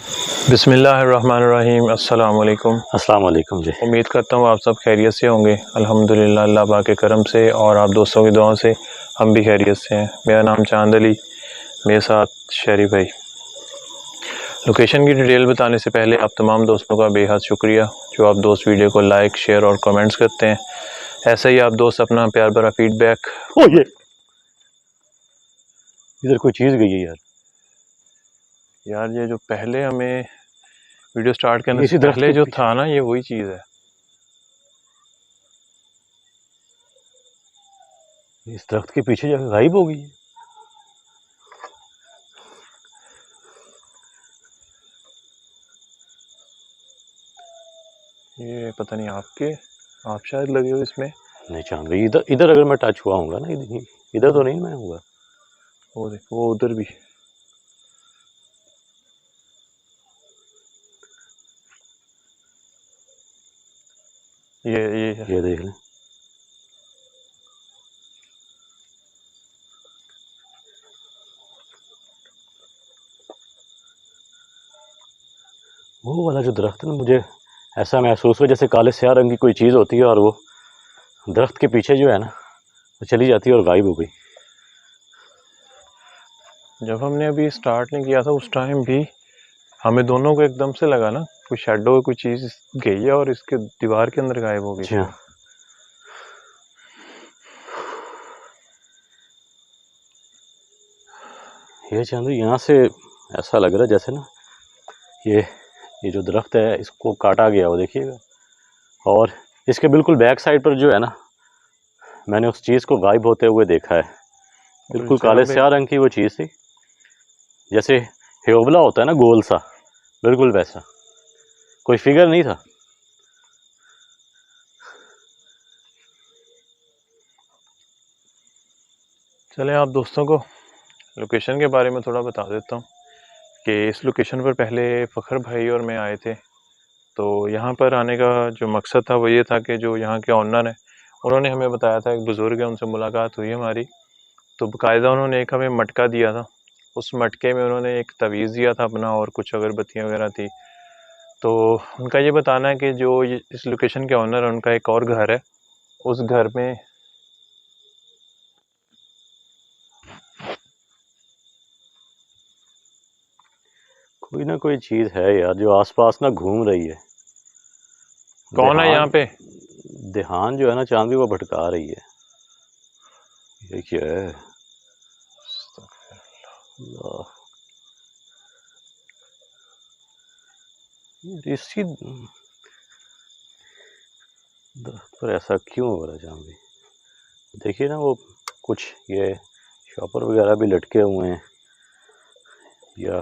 बिस्मिल्लाहिर्रहमानिर्रहीम। अस्सलाम वालेकुम। अस्सलाम वालेकुम जी। उम्मीद करता हूँ आप सब खैरियत से होंगे। अल्हम्दुलिल्लाह अल्लाह पाक के करम से और आप दोस्तों की दुआओं से हम भी खैरियत से हैं। मेरा नाम चांद अली, मेरे साथ शरी भाई। लोकेशन की डिटेल बताने से पहले आप तमाम दोस्तों का बेहद शुक्रिया जो आप दोस्त वीडियो को लाइक, शेयर और कमेंट्स करते हैं। ऐसे ही आप दोस्त अपना प्यार भरा फीडबैक। ओ ये इधर कोई चीज़ गई है यार। यार ये जो पहले हमें वीडियो स्टार्ट करने से इसी दरख्त पहले के जो पीछे, था ना, ये वही चीज़ है। इस दरख्त के पीछे जाकर गायब हो गई है। ये पता नहीं आप शायद लगे हो इसमें। नहीं चांद भाई, इधर इधर अगर मैं टच हुआ हूँगा ना, इधर तो नहीं मैं हूँगा। वो देखो, वो उधर भी। ये है। ये देख लें। वो वाला जो दरख्त है ना, मुझे ऐसा महसूस हुआ जैसे काले स्याह रंग की कोई चीज़ होती है और वो दरख्त के पीछे जो है ना, वो चली जाती है और गायब हो गई। जब हमने अभी स्टार्ट नहीं किया था उस टाइम भी हमें दोनों को एकदम से लगा ना, कोई शेडो, कोई चीज गई है और इसके दीवार के अंदर गायब हो गई जी थी हाँ। वो। ये चांद भाई, यहाँ से ऐसा लग रहा है जैसे ना ये जो दरख्त है इसको काटा गया हो, देखिएगा। और इसके बिल्कुल बैक साइड पर जो है ना, मैंने उस चीज़ को गायब होते हुए देखा है। और इस बिल्कुल जगह काले पे स्याह रंग की वो चीज़ थी, जैसे हेवला होता है ना, गोल सा, बिल्कुल वैसा। कोई फिगर नहीं था। चले आप दोस्तों को लोकेशन के बारे में थोड़ा बता देता हूँ कि इस लोकेशन पर पहले फ़खर भाई और मैं आए थे। तो यहाँ पर आने का जो मकसद था वो ये था कि जो यहाँ के ओनर हैं उन्होंने हमें बताया था, एक बुज़ुर्ग है, उनसे मुलाकात हुई हमारी। तो बाकायदा उन्होंने एक हमें मटका दिया था। उस मटके में उन्होंने एक तवीज़ दिया था अपना, और कुछ अगरबत्तियाँ वगैरह थी। तो उनका ये बताना है कि जो इस लोकेशन के ओनर है उनका एक और घर है, उस घर में कोई ना कोई चीज़ है यार जो आसपास ना घूम रही है। कौन है यहाँ ध्यान पे। ध्यान जो है ना चांदी, वो भटका रही है। ये क्या है? अल्लाह, इसी दरख्त पर ऐसा क्यों हो रहा है चांदी? देखिए ना, वो कुछ ये शॉपर वगैरह भी लटके हुए हैं या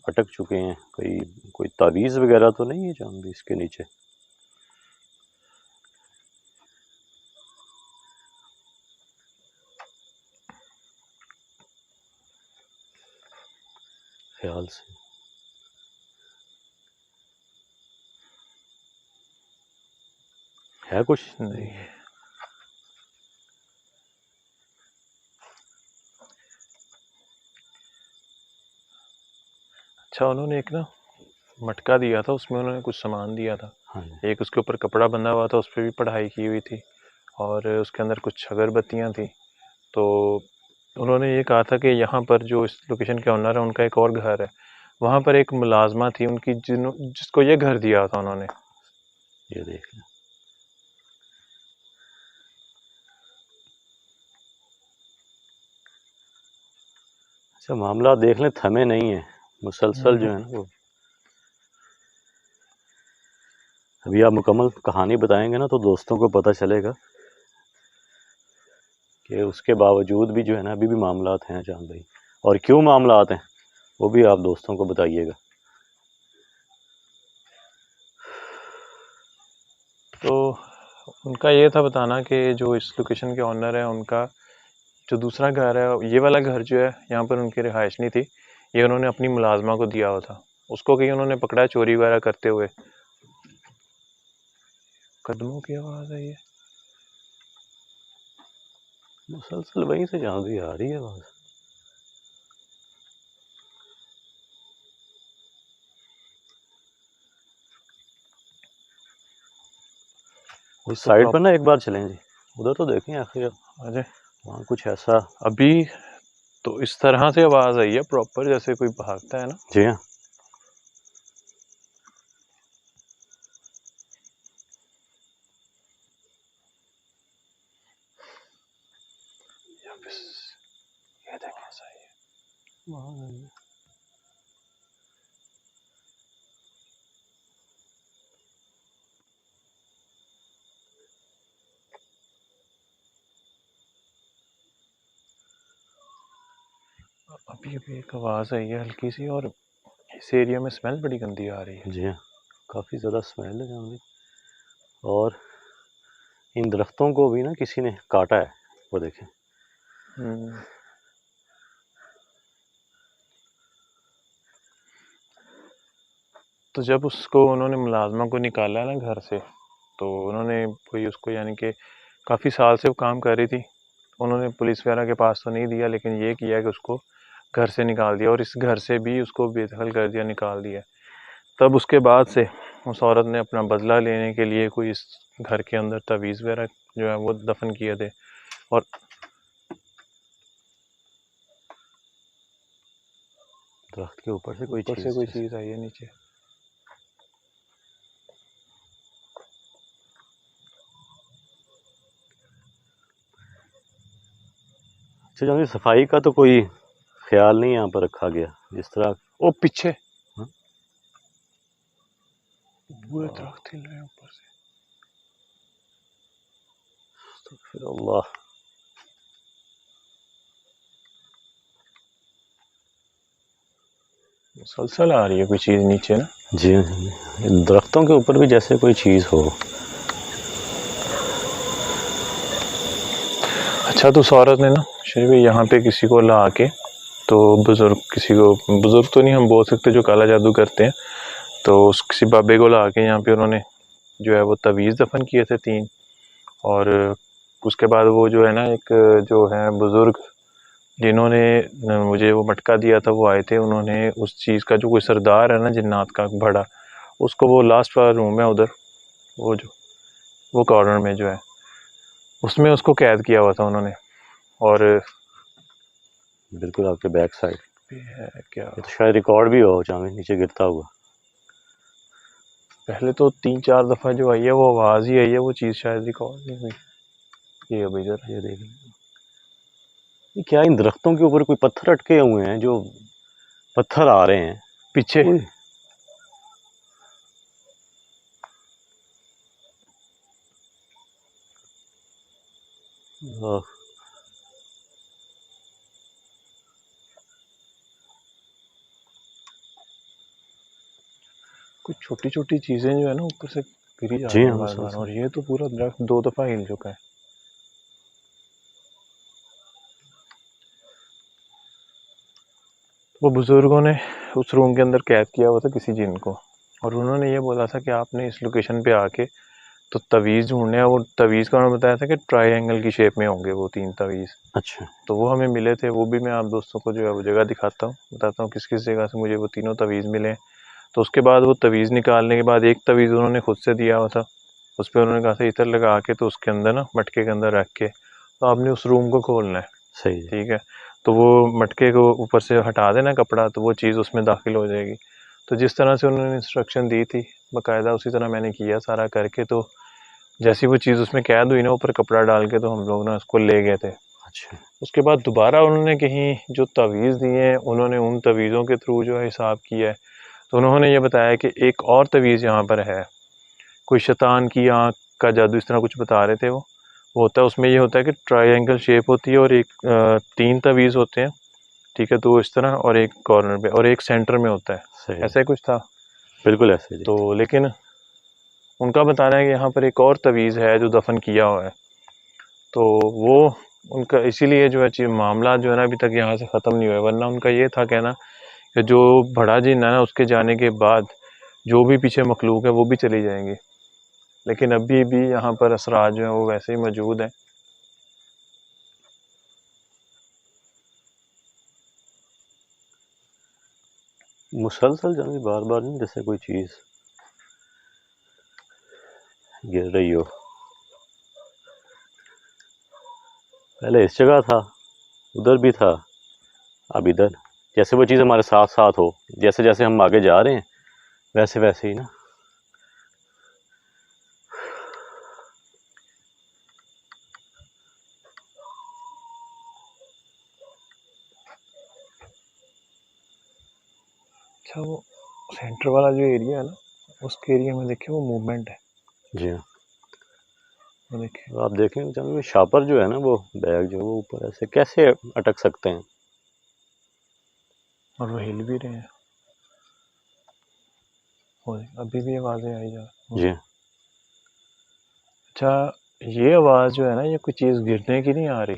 अटक चुके हैं। कोई तावीज़ वगैरह तो नहीं है चांदी इसके नीचे? ख्याल से है कुछ? नहीं। अच्छा, उन्होंने एक ना मटका दिया था, उसमें उन्होंने कुछ सामान दिया था। हाँ जी। एक उसके ऊपर कपड़ा बंधा हुआ था, उस पर भी पढ़ाई की हुई थी, और उसके अंदर कुछ अगरबत्तियाँ थी। तो उन्होंने ये कहा था कि यहाँ पर जो इस लोकेशन के ओनर है उनका एक और घर है, वहाँ पर एक मुलाजमा थी उनकी जिसको ये घर दिया था उन्होंने। ये देख लें। अच्छा, मामला देख लें, थमे नहीं है, मुसलसल जो है ना वो। अभी आप मुकम्मल कहानी बताएंगे ना तो दोस्तों को पता चलेगा कि उसके बावजूद भी जो है ना अभी भी मामलात हैं चांद भाई। और क्यों मामलात हैं वो भी आप दोस्तों को बताइएगा। तो उनका ये था बताना कि जो इस लोकेशन के ओनर है उनका जो दूसरा घर है, ये वाला घर जो है यहाँ पर उनकी रिहाइश नहीं थी, ये उन्होंने अपनी मुलाजमा को दिया हुआ था। उसको कहीं उन्होंने पकड़ा चोरी वगैरह करते हुए। कदमों की आवाज़ है ये। मुसलसल वहीं से चांद भाई आ रही है आवाज़। उस साइड पर ना एक बार चलें जी, उधर तो देखें आखिर अरे वहाँ कुछ ऐसा। अभी तो इस तरह से आवाज आई है प्रॉपर, जैसे कोई भागता है ना। जी हाँ, ये देखें ऐसा ही है। अभी अभी एक आवाज आई है हल्की सी, और इस एरिया में स्मेल बड़ी गंदी आ रही है। जी हाँ, काफ़ी ज़्यादा स्मेल है जहाँ भी। और इन दरख्तों को भी ना किसी ने काटा है, वो देखें। तो जब उसको उन्होंने मुलाजमा को निकाला ना घर से, तो उन्होंने कोई उसको यानी कि काफ़ी साल से वो काम कर रही थी, उन्होंने पुलिस वगैरह के पास तो नहीं दिया, लेकिन ये किया कि उसको घर से निकाल दिया, और इस घर से भी उसको बेदखल कर दिया, निकाल दिया। तब उसके बाद से उस औरत ने अपना बदला लेने के लिए कोई इस घर के अंदर तवीज़ वगैरह जो है वो दफन किए थे। और दरख्त के ऊपर से कोई ऊपर चीज़ से कोई जैसे। चीज़ आई है नीचे। अच्छा जहाँ सफाई का तो कोई ख्याल नहीं यहाँ पर रखा गया जिस तरह। ओ पीछे हाँ? पूरे दरख्त हिल रहे हैं ऊपर से। फिर अल्लाह, मुसलसल आ रही है कोई चीज़ नीचे ना। जी दरख्तों के ऊपर भी जैसे कोई चीज़ हो। अच्छा तो उस औरत ने ना शरीफ यहाँ पे किसी को ला के, तो बुज़ुर्ग, किसी को बुज़ुर्ग तो नहीं हम बोल सकते जो काला जादू करते हैं, तो उस किसी बाबे को ला के यहाँ पे उन्होंने जो है वो तवीज़ दफन किए थे 3। और उसके बाद वो जो है ना एक जो है बुज़ुर्ग जिन्होंने मुझे वो मटका दिया था वो आए थे, उन्होंने उस चीज़ का जो कोई सरदार है ना जिन्नात का बड़ा, उसको वो लास्ट वाला रूम है उधर, वो जो वो कॉर्नर में जो है उसमें उसको कैद किया हुआ था उन्होंने। और बिल्कुल आपके बैक साइड है क्या, ये तो शायद रिकॉर्ड भी हो जहाँ नीचे गिरता हुआ। पहले तो 3-4 दफ़ा जो आई है वो आवाज़ ही आई है, वो चीज़ शायद रिकॉर्ड नहीं हुई। ये अब इधर ये देख ये क्या इन दरख्तों के ऊपर कोई पत्थर अटके हुए हैं, जो पत्थर आ रहे हैं पीछे। कुछ छोटी छोटी चीज़ें जो है ना ऊपर से गिरी जा जी रही हाँ हैं बार बार, मुसलसल। और ये तो पूरा दरख्त 2 दफ़ा हिल चुका है। वो बुज़ुर्गों ने उस रूम के अंदर कैद किया हुआ था किसी जिन को, और उन्होंने ये बोला था कि आपने इस लोकेशन पे आके तो तवीज़ ढूंढने हैं। वो तवीज़ का उन्होंने बताया था कि ट्रायंगल की शेप में होंगे वो 3 तवीज़। अच्छा तो वो हमें मिले थे, वो भी मैं आप दोस्तों को जो है वो जगह दिखाता हूँ, बताता हूँ किस किस जगह से मुझे वो तीनों तवीज़ मिले। तो उसके बाद वो तवीज़ निकालने के बाद एक तवीज़ उन्होंने खुद से दिया हुआ था, उस पर उन्होंने कहा था इतर लगा के तो उसके अंदर ना मटके के अंदर रख के तो आपने उस रूम को खोलना है। सही है। ठीक है, तो वो मटके को ऊपर से हटा देना कपड़ा, तो वो चीज़ उसमें दाखिल हो जाएगी। तो जिस तरह से उन्होंने इंस्ट्रक्शन दी थी बाकायदा उसी तरह मैंने किया सारा करके, तो जैसी वो चीज़ उसमें कैद हुई ना ऊपर कपड़ा डाल के, तो हम लोग ना उसको ले गए थे। अच्छा उसके बाद दोबारा उन्होंने कहीं जो तवीज़ दिए हैं उन्होंने उन तवीज़ों के थ्रू जो है हिसाब किया है, तो उन्होंने ये बताया कि एक और तवीज़ यहाँ पर है, कोई शैतान की आँख का जादू इस तरह कुछ बता रहे थे वो होता है, उसमें ये होता है कि ट्रायंगल शेप होती है और एक 3 तवीज़ होते हैं। ठीक है, 2 इस तरह और एक कॉर्नर पे और एक सेंटर में होता है, सही है, ऐसा ही कुछ था। बिल्कुल ऐसे जी। तो लेकिन उनका बताना है कि यहाँ पर एक और तवीज़ है जो दफन किया हुआ है, तो वो उनका इसीलिए जो है मामला जो है ना अभी तक यहाँ से ख़त्म नहीं हुआ है, वरना उनका ये था कहना कि जो बड़ा जिन है ना उसके जाने के बाद जो भी पीछे मखलूक है वो भी चली जाएंगी, लेकिन अभी भी यहाँ पर असरार जो है वो वैसे ही मौजूद हैं। मुसलसल जब भी बार-बार नहीं जैसे कोई चीज़ गिर रही हो। पहले इस जगह था, उधर भी था, अब इधर। जैसे वो चीज़ हमारे साथ साथ हो, जैसे जैसे हम आगे जा रहे हैं वैसे वैसे ही ना। अच्छा, वो सेंटर वाला जो एरिया है ना, उसके एरिया में देखिए वो मूवमेंट है। जी हाँ, वो देखिए, आप देखें जब शापर जो है ना, वो बैग जो है वो ऊपर ऐसे कैसे अटक सकते हैं। और वो हिल भी रहे हैं। वो अभी भी आवाज़ें आई जा रही जी हैं। अच्छा, ये आवाज़ जो है ना, ये कोई चीज़ गिरने की नहीं आ रही।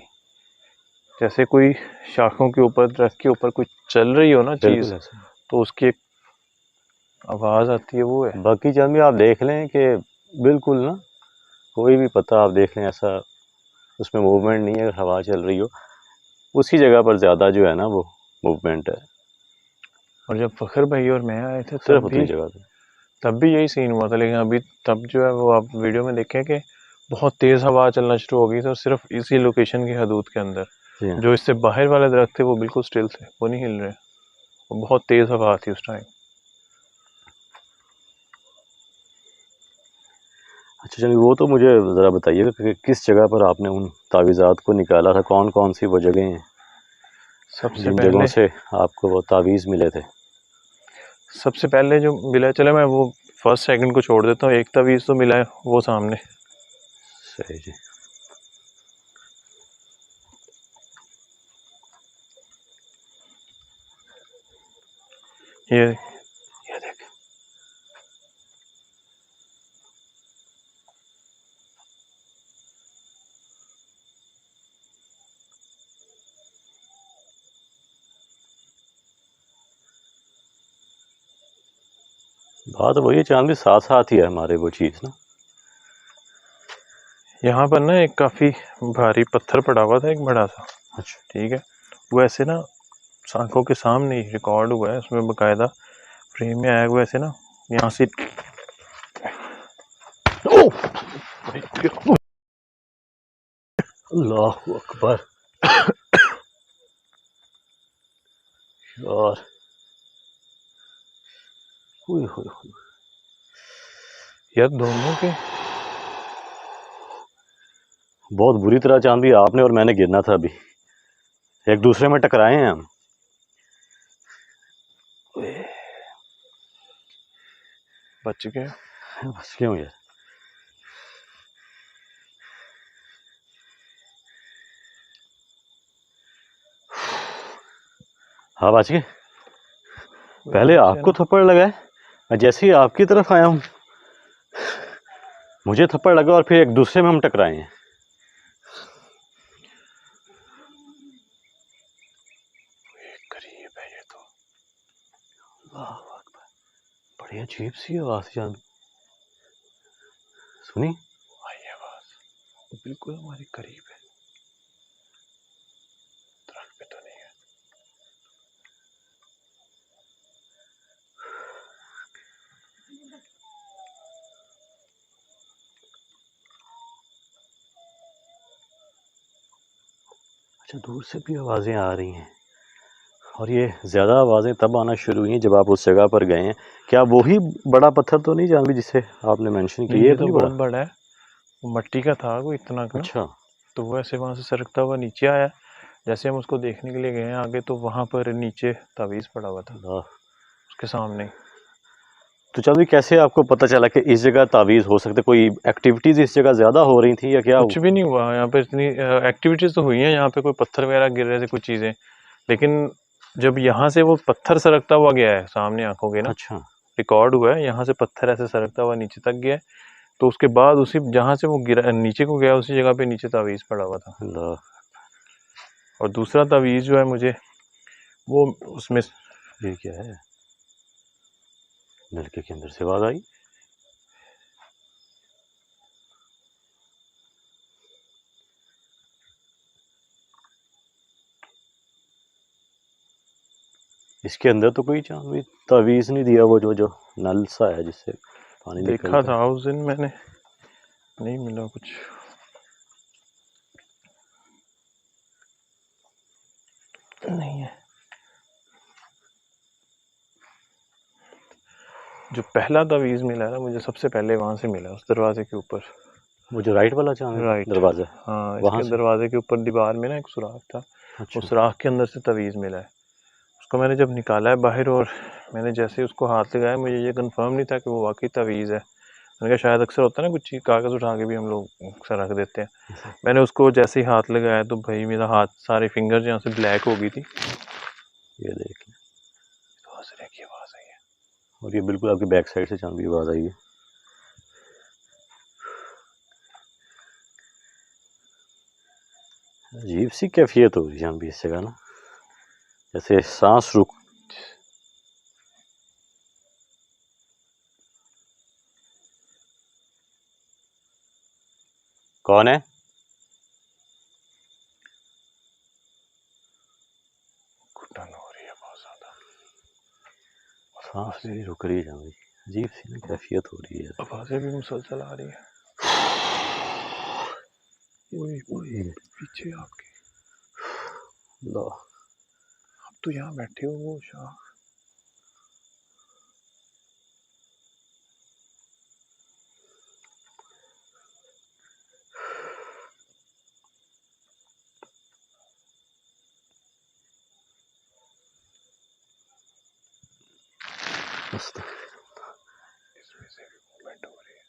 जैसे कोई शाखों के ऊपर, दरख्त के ऊपर कुछ चल रही हो ना चीज़, बिल्कुल ऐसे। तो उसकी एक आवाज़ आती है, वो है। बाकी चंद भी आप देख लें कि बिल्कुल ना, कोई भी पत्ता आप देख लें ऐसा उसमें मूवमेंट नहीं है। अगर हवा चल रही हो उसी जगह पर ज़्यादा जो है ना वो मूवमेंट है, और जब फ़खर भाई और मैं आए थे सिर्फ उतनी जगह पे। तब भी यही सीन हुआ था, लेकिन अभी तब जो है वो आप वीडियो में देखें कि बहुत तेज़ हवा चलना शुरू हो गई थी, और सिर्फ इसी लोकेशन की हदूद के अंदर। जी हाँ। जो इससे बाहर वाले दरख्त थे वो बिल्कुल स्टिल थे, वो नहीं हिल रहे। वो बहुत तेज़ हवा थी उस टाइम। अच्छा चलिए, वो तो मुझे ज़रा बताइएगा कि किस जगह पर आपने उन तावीज़ात को निकाला था, कौन कौन सी वो जगह हैं सबसे जिन जगहों पहले से आपको वो तावीज़ मिले थे। सबसे पहले जो मिला, चले मैं वो फर्स्ट सेकंड को छोड़ देता हूँ। एक तवीज़ तो मिला है वो सामने। सही जी। ये देख। बात वही है चांद भी, साथ साथ ही है हमारे वो चीज़ ना। यहाँ पर ना एक काफ़ी भारी पत्थर पड़ा हुआ था, एक बड़ा सा। अच्छा। ठीक है, वो ऐसे ना आंखों के सामने ही रिकॉर्ड हुआ है, उसमें बकायदा फ्रेम में आया हुआ, ऐसे ना यहाँ से। अल्लाह अकबर यार, हुई हुई हुई। यार दोनों के बहुत बुरी तरह चांद भी आपने और मैंने गिरना था, अभी एक दूसरे में टकराए हैं हम। बच गए। बस क्यों यार। हाँ बच गए। पहले आपको थप्पड़ लगा है, मैं जैसे ही आपकी तरफ आया हूँ मुझे थप्पड़ लगा, और फिर एक दूसरे में हम टकराए हैं। करीब है ये तो। अल्लाह अकबर, बड़ी अजीब सी आवाज़ जान सुनी। आई आवाज, बिल्कुल हमारे करीब है। दरख्त पे तो नहीं है। अच्छा, दूर से भी आवाज़ें आ रही हैं, और ये ज़्यादा आवाज़ें तब आना शुरू हुई हैं जब आप उस जगह पर गए हैं। क्या वही बड़ा पत्थर तो नहीं जान भी जिसे आपने मेंशन नहीं, किया? ये ये तो तो नहीं बहुत बड़ा। बड़ा है। वो मट्टी का था कोई इतना का ना। अच्छा। तो वो ऐसे वहां से सरकता हुआ नीचे आया। जैसे हम उसको देखने के लिए गए हैं आगे, तो वहां पर नीचे तावीज़ पड़ा हुआ था, अल्लाह। उसके सामने। तो चल भी कैसे आपको पता चला कि इस जगह तावीज़ हो सकते? कोई एक्टिविटीज़ इस जगह ज़्यादा हो रही थी या क्या? कुछ भी नहीं हुआ यहाँ पे, इतनी एक्टिविटीज तो हुई हैं यहाँ पे, कोई पत्थर वगैरह गिर रहे थे, कुछ चीजें। लेकिन जब यहाँ से वो पत्थर सरकता हुआ गया है सामने आंखों के ना, अच्छा। रिकॉर्ड हुआ है, यहाँ से पत्थर ऐसे सरकता हुआ नीचे तक गया है। तो उसके बाद उसी जहाँ से वो गिरा नीचे को गया, उसी जगह पे नीचे तावीज़ पड़ा हुआ था। अल्लाह। और दूसरा तावीज़ जो है मुझे वो उसमें। ये क्या है? नलके के अंदर से आवाज़ आई। इसके अंदर तो कोई चांद भी तावीज़ नहीं दिया, वो जो जो नल सा है जिससे पानी देखा निकलता है। था उस दिन मैंने, नहीं मिला कुछ। नहीं है। जो पहला तवीज़ मिला ना मुझे सबसे पहले वहाँ से मिला, उस दरवाजे के ऊपर। वो जो राइट वाला चांद राइट, दरवाज़ा, हाँ, वहाँ इसके से? दरवाजे के ऊपर दीवार में ना एक सुराख था, अच्छा। उस सुराख के अंदर से तवीज़ मिला है। उसको मैंने जब निकाला है बाहर और मैंने जैसे ही उसको हाथ लगाया, मुझे ये कंफर्म नहीं था कि वो वाकई तवीज़ है। मैंने कहा शायद अक्सर होता है ना कुछ चीज़ कागज़ उठा के भी हम लोग अक्सर रख देते हैं। मैंने उसको जैसे ही हाथ लगाया तो भाई मेरा हाथ, सारे फिंगर्स यहाँ से ब्लैक हो गई थी। ये देखिए, तो हंसने की आवाज़ आई है और ये बिल्कुल आपकी बैक साइड से चांद की आवाज़ आई है। अजीब सी कैफियत हो रही है अभी इस जगह ना, जैसे सांस रुक। कौन है? घुटन हो रही है बहुत ज़्यादा, सांस भी रुक रही है अभी, अजीब सी ना कैफियत हो रही है। आवाज़ें भी मुसलसल आ रही है। पीछे आपके, लो, आप तो यहाँ बैठे हो वो शाह। इसमें से भी मूवमेंट हो रही है।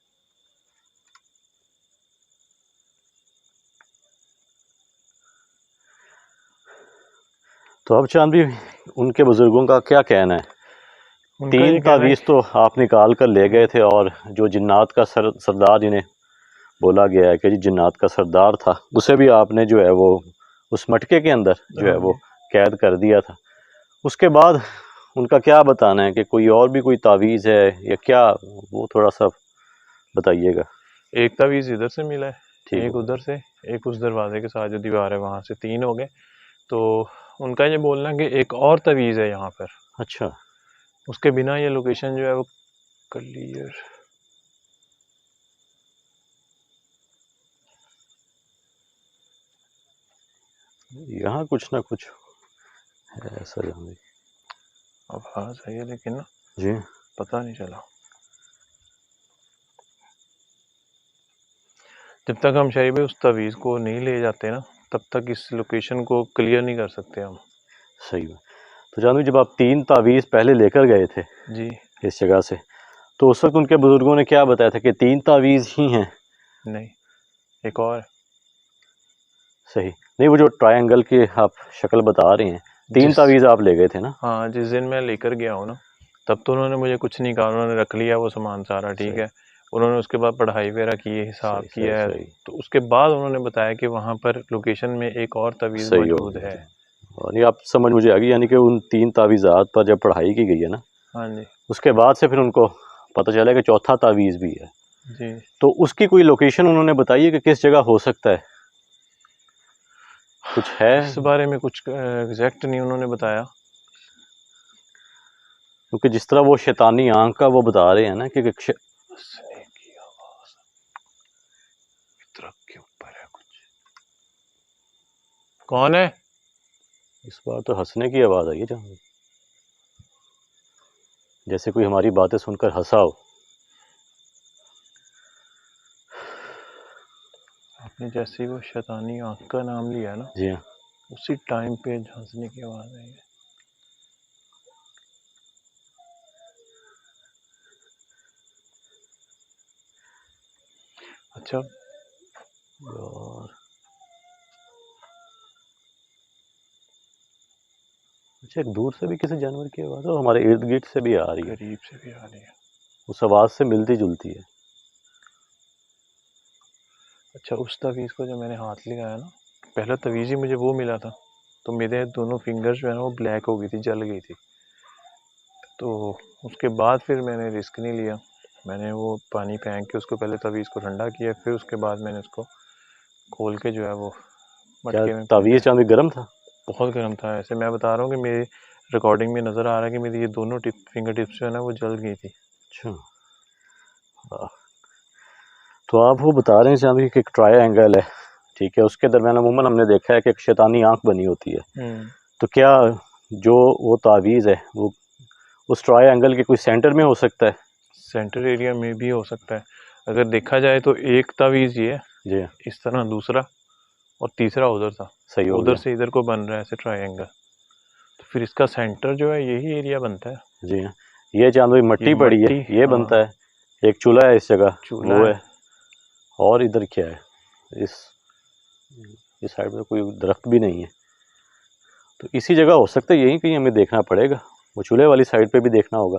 तो अब चांद भी उनके बुजुर्गों का क्या कहना है? उनका 3 ये कहना है तावीज़ तो आप निकाल कर ले गए थे, और जो जिन्नात का सरदार जिन्हें बोला गया है कि जी जिन्नात का सरदार था, उसे भी आपने जो है वो उस मटके के अंदर जो है वो कैद कर दिया था। उसके बाद उनका क्या बताना है कि कोई और भी कोई तावीज़ है या क्या, वो थोड़ा सा बताइएगा। एक तवीज़ इधर से मिला है, ठीक एक है। उधर से, एक उस दरवाजे के साथ जो दीवार है वहाँ से, 3 हो गए। तो उनका ये बोलना है कि एक और तवीज़ है यहाँ पर, अच्छा, उसके बिना ये लोकेशन जो है वो क्लियर। यहाँ कुछ ना कुछ है ऐसा जहाँ भी। आवाज़ आई है लेकिन ना जी, पता नहीं चला। जब तक हम शायद उस तवीज़ को नहीं ले जाते ना, तब तक इस लोकेशन को क्लियर नहीं कर सकते हम। सही है। तो जानवी, जब आप 3 तावीज़ पहले लेकर गए थे जी इस जगह से, तो उस वक्त उनके बुजुर्गों ने क्या बताया था कि 3 तावीज़ ही हैं? नहीं, एक और। सही नहीं, वो जो ट्रायंगल की आप शक्ल बता रहे हैं, 3 तावीज़ आप ले गए थे ना? हाँ, जिस दिन मैं लेकर गया हूँ ना, तब तो उन्होंने मुझे कुछ नहीं कहा, उन्होंने रख लिया वो सामान सारा, ठीक है। उन्होंने उसके बाद पढ़ाई वगैरह की है, हिसाब सही किया है, सही तो उसके बाद उन्होंने बताया कि वहाँ पर लोकेशन में एक और तवीज़ सही हो मौजूद गया। है। और ये आप समझ मुझे आ गई, यानी कि उन 3 तावीज़ात पर जब पढ़ाई की गई है ना, हाँ जी उसके बाद से फिर उनको पता चला कि चौथा तावीज़ भी है। जी। तो उसकी कोई लोकेशन उन्होंने बताई है कि किस जगह हो सकता है? कुछ है? इस बारे में कुछ एग्जैक्ट नहीं उन्होंने बताया। क्योंकि जिस तरह वो शैतानी आंख का वो बता रहे हैं ना कि हंसने की आवाज ट्रक के ऊपर है कुछ। कौन है? इस बार तो हंसने की आवाज़ आई है जहाँ, जैसे कोई हमारी बातें सुनकर हंसा हो। आपने जैसे ही वो शैतानी आंख का नाम लिया ना, जी हाँ। उसी टाइम पे हंसने की आवाज आई है। अच्छा और अच्छा, एक दूर से भी किसी जानवर की आवाज़ और हमारे इर्द गिर्द से भी आ रही है, करीब से भी आ रही है। उस आवाज़ से मिलती जुलती है। अच्छा, उस तवीज़ को जब मैंने हाथ लगाया ना, पहला तवीज़ ही मुझे वो मिला था, तो मेरे दोनों फिंगर्स जो है ना वो ब्लैक हो गई थी, जल गई थी। तो उसके बाद फिर मैंने रिस्क नहीं लिया, मैंने वो पानी फेंक के उसको पहले तवीज़ को ठंडा किया, फिर उसके बाद मैंने उसको खोल के जो है वो क्या मटके में तावीज़ फेंका। चांदी गर्म था? बहुत गर्म था, ऐसे मैं बता रहा हूँ कि मेरी रिकॉर्डिंग में नज़र आ रहा है कि मेरी ये दोनों फिंगर टिप्स जो है ना वो जल गई थी। अच्छा, तो आप वो बता रहे हैं चांदी कि एक ट्रायंगल है, ठीक है, उसके दरमियान अमूमन हमने देखा है कि एक शैतानी आंख बनी होती है। तो क्या जो वो तावीज़ है वो उस ट्रायंगल के कोई सेंटर में हो सकता है? सेंटर एरिया में भी हो सकता है। अगर देखा जाए तो एक तावीज़ ये है, जी इस तरह दूसरा, और तीसरा उधर था। सही हो उधर गया। से इधर को बन रहा है ऐसे ट्रायंगल, तो फिर इसका सेंटर जो है यही एरिया बनता है। जी हाँ, ये चांद भाई ये मट्टी पड़ी है, मट्टी, ये बनता हाँ, है। एक चूल्हा है इस जगह, चूल्हा वो है। है। और इधर क्या है? इस इस साइड में कोई दरख्त भी नहीं है, तो इसी जगह हो सकता है। यहीं कहीं हमें देखना पड़ेगा, वो चूल्हे वाली साइड पे भी देखना होगा।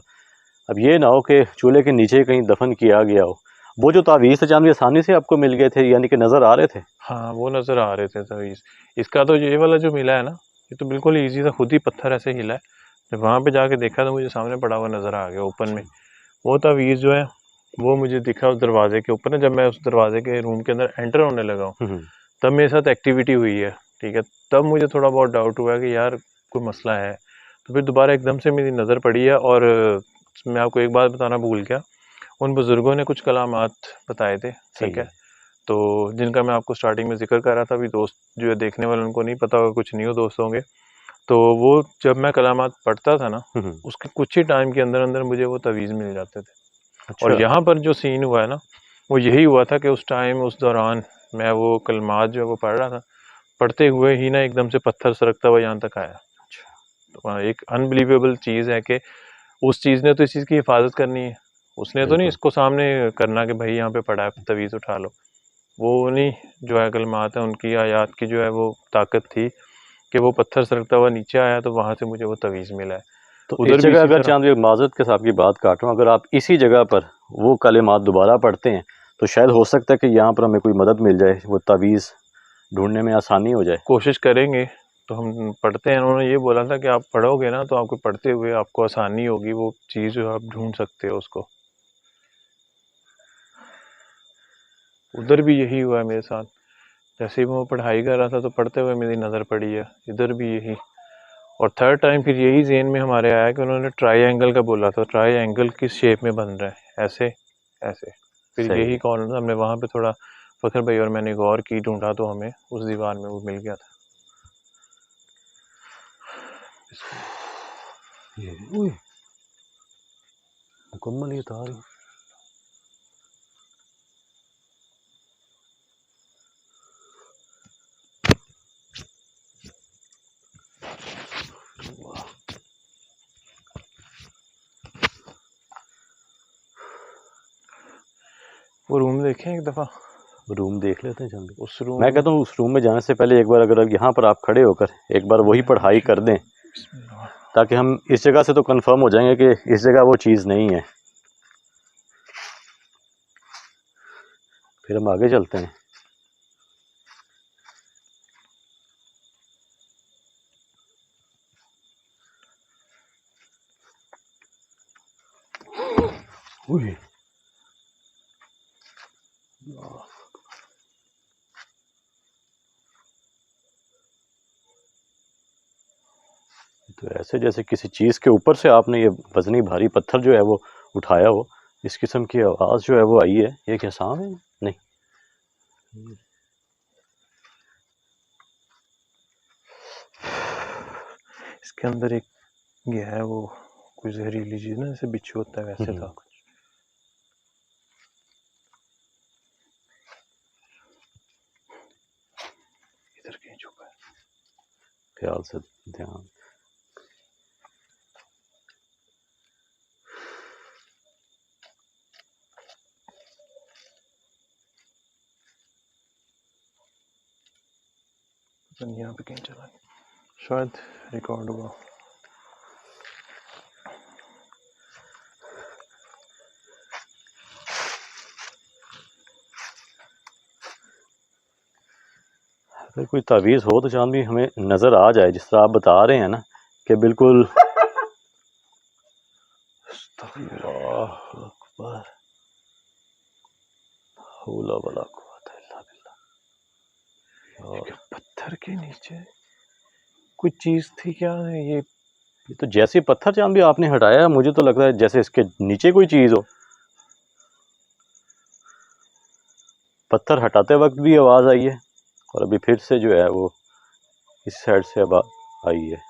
अब ये ना हो कि चूल्हे के नीचे कहीं दफन किया गया हो। वो जो तावीज़ थे चांद भाई आसानी से आपको मिल गए थे, यानी कि नज़र आ रहे थे? हाँ, वो नज़र आ रहे थे तावीज़। इसका तो ये वाला जो मिला है ना, ये तो बिल्कुल ईज़ी था, खुद ही पत्थर ऐसे हिला है। जब वहाँ पे जाके देखा तो मुझे सामने पड़ा हुआ नज़र आ गया ओपन में। वो तावीज़ जो है, वो मुझे दिखा उस दरवाजे के ऊपर ना, जब मैं उस दरवाजे के रूम के अंदर एंटर होने लगा हूँ, हम्म, तब मेरे साथ एक्टिविटी हुई है, ठीक है? तब मुझे थोड़ा बहुत डाउट हुआ कि यार कोई मसला है। तो फिर दोबारा एकदम से मेरी नज़र पड़ी है, और मैं आपको एक बात बताना भूल गया। उन बुज़ुर्गों ने कुछ कलामात बताए थे, ठीक सही है? है। तो जिनका मैं आपको स्टार्टिंग में ज़िक्र कर रहा था, अभी दोस्त जो है देखने वाले उनको नहीं पता होगा, कुछ न्यू दोस्त होंगे। तो वो जब मैं कलामात पढ़ता था ना, उसके कुछ ही टाइम के अंदर-अंदर मुझे वो तावीज़ मिल जाते थे। और अच्छा। यहाँ पर जो सीन हुआ है ना, वो यही हुआ था कि उस टाइम, उस दौरान मैं वो कलमात जो है वो पढ़ रहा था। पढ़ते हुए ही ना एकदम से पत्थर सरकता हुआ यहाँ तक आया। अच्छा। तो एक अनबिलीवेबल चीज़ है कि उस चीज़ ने तो इस चीज़ की हिफाजत करनी है। उसने तो नहीं बिल्कुल। इसको सामने करना कि भाई यहाँ पे पड़ा है, तवीज़ उठा लो। वो नहीं, जो है कलमात है उनकी, आयात की जो है वो ताकत थी कि वो पत्थर सरकता हुआ नीचे आया, तो वहाँ से मुझे वो तवीज़ मिला है। तो इस उधर भी जगह इसी अगर तरह। चांद भाई माजरत के साथ की बात काट रहा हूँ, अगर आप इसी जगह पर वो कलिमात दोबारा पढ़ते हैं तो शायद हो सकता है कि यहाँ पर हमें कोई मदद मिल जाए, वो तावीज़ ढूंढने में आसानी हो जाए। कोशिश करेंगे। तो हम पढ़ते हैं, उन्होंने ये बोला था कि आप पढ़ोगे ना तो आपको पढ़ते हुए आपको आसानी होगी, वो चीज़ जो आप ढूंढ सकते हो उसको। उधर भी यही हुआ है मेरे साथ। जैसे ही मैं पढ़ाई कर रहा था तो पढ़ते हुए मेरी नज़र पड़ी है, इधर भी यही। और थर्ड टाइम फिर यही ज़हन में हमारे आया कि उन्होंने ट्राई एंगल का बोला था, ट्राई एंगल किस शेप में बन रहा है, ऐसे, ऐसे। फिर सही यही है। कॉर्नर हमने वहाँ पे थोड़ा, फ़खर भाई और मैंने गौर की, ढूंढा, तो हमें उस दीवार में वो मिल गया था। ये उई, मुकम्मल ये तार ही। वो रूम देखें एक दफ़ा, रूम देख लेते हैं जल्दी। उस रूम मैं में। कहता हूँ उस रूम में जाने से पहले एक बार अगर अब यहाँ पर आप खड़े होकर एक बार वही पढ़ाई कर दें, बिस्मिल्लाह। ताकि हम इस जगह से तो कंफर्म हो जाएंगे कि इस जगह वो चीज़ नहीं है, फिर हम आगे चलते हैं। उई, तो ऐसे जैसे किसी चीज़ के ऊपर से आपने ये वजनी भारी पत्थर जो है वो उठाया हो, इस किस्म की आवाज़ जो है वो आई है। ये क्या सांप है? नहीं। इसके अंदर एक ये है, वो कोई जहरीली चीज़ ना, जैसे बिच्छू होता है वैसे था कुछ। इधर कहीं छुपा है। ख्याल से ध्यान। यहाँ पे कहीं चला गया, शायद रिकॉर्ड हुआ। अगर कोई तावीज़ हो तो चांद भी हमें नज़र आ जाए, जिस तरह आप बता रहे हैं ना कि बिल्कुल। अल्लाह अकबर, हौला वला कुव्वता इल्ला बिल्लाह। और पत्थर के नीचे कुछ चीज़ थी क्या? ये तो जैसे पत्थर चांद भी आपने हटाया, मुझे तो लग रहा है जैसे इसके नीचे कोई चीज़ हो। पत्थर हटाते वक्त भी आवाज़ आई है, और अभी फिर से जो है वो इस साइड से अब आई है।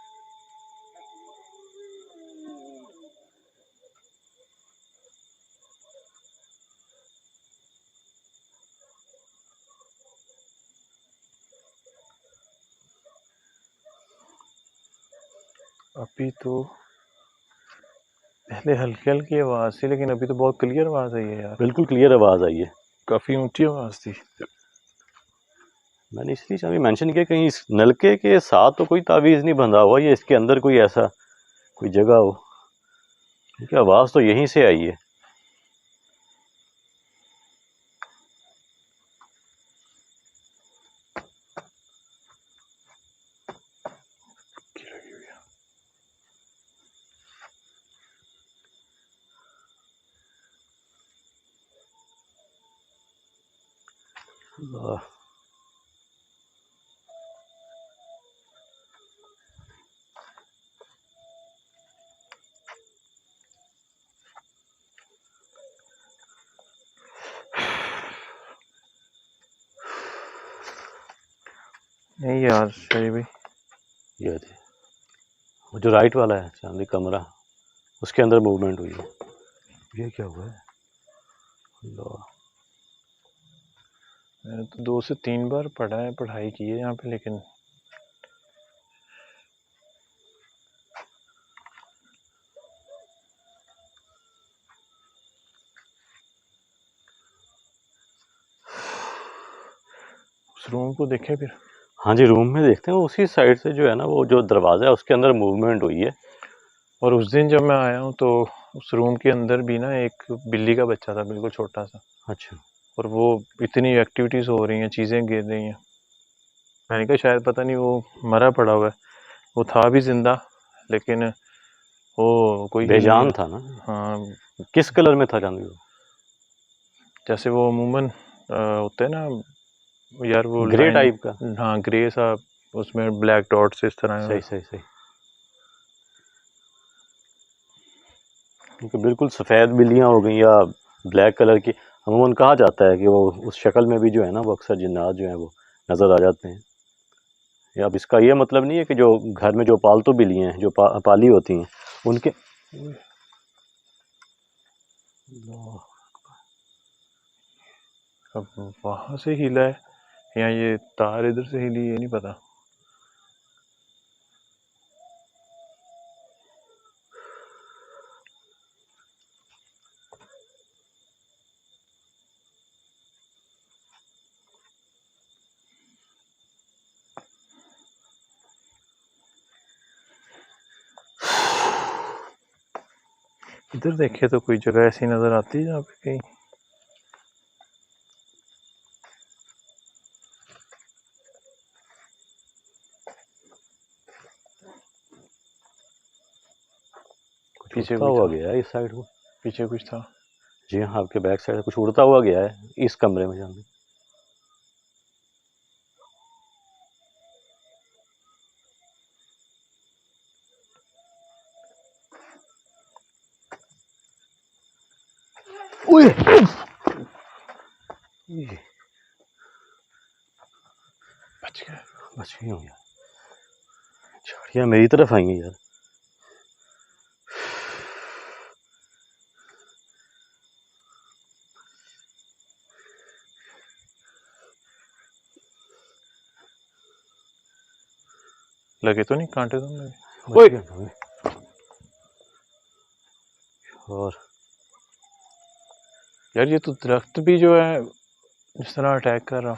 अभी तो पहले हल्की हल्की आवाज़ थी, लेकिन अभी तो बहुत क्लियर आवाज़ आई है यार। बिल्कुल क्लियर आवाज़ आई है। काफ़ी ऊंची आवाज़ थी। मैंने इसलिए अभी मेंशन किया कहीं इस नलके के साथ तो कोई तावीज़ नहीं बंधा हुआ, या इसके अंदर कोई ऐसा कोई जगह हो, क्योंकि आवाज़ तो यहीं से आई है। अल्लाह। नहीं यार शाही भाई, ये थे वो जो राइट वाला है चांदी कमरा, उसके अंदर मूवमेंट हुई है। ये क्या हुआ है? अल्लाह। मैंने तो 2 से 3 बार पढ़ा है, पढ़ाई की है यहाँ पे, लेकिन उस रूम को देखे फिर। हाँ जी, रूम में देखते हैं, उसी साइड से जो है ना वो जो दरवाज़ा है उसके अंदर मूवमेंट हुई है। और उस दिन जब मैं आया हूँ तो उस रूम के अंदर भी ना एक बिल्ली का बच्चा था, बिल्कुल छोटा सा। अच्छा। और वो इतनी एक्टिविटीज़ हो रही हैं, चीज़ें गिर रही हैं। मैंने कहा शायद पता नहीं वो मरा पड़ा हुआ है। वो था भी जिंदा, लेकिन वो कोई हिल नहीं बेजान रहा। था ना? हाँ, किस कलर में था चांदी वो? जैसे वो अमूमन होते हैं ना यार, वो ग्रे लाइन। टाइप का। हाँ, ग्रे सा, उसमें ब्लैक डॉट्स इस तरह। सही सही सही। क्योंकि बिल्कुल सफ़ेद बिल्लियाँ हो गई या ब्लैक कलर की, अमूमन कहा जाता है कि वो उस शक्ल में भी जो है ना वो अक्सर जिन्नात जो हैं वो नज़र आ जाते हैं। या अब इसका ये मतलब नहीं है कि जो घर में जो पालतू बिल्लियाँ हैं जो पाली होती हैं उनके। अब वहां से हिला है या ये तार इधर से हिली, ये नहीं पता। इधर देखे तो कोई जगह ऐसी नजर आती है जहाँ पे कहीं कुछ पीछे उड़ता कोई हुआ था। गया है इस साइड को। पीछे कुछ था। जी हाँ, आपके बैक साइड कुछ उड़ता हुआ गया है इस कमरे में जाने। बच गया। बच गई हूँ यार, झाड़ियाँ मेरी तरफ आई हैं यार। लगे तो नहीं कांटे तो नहीं? बच गया हमें। और यार ये तो दरख्त भी जो है इस तरह अटैक कर रहा।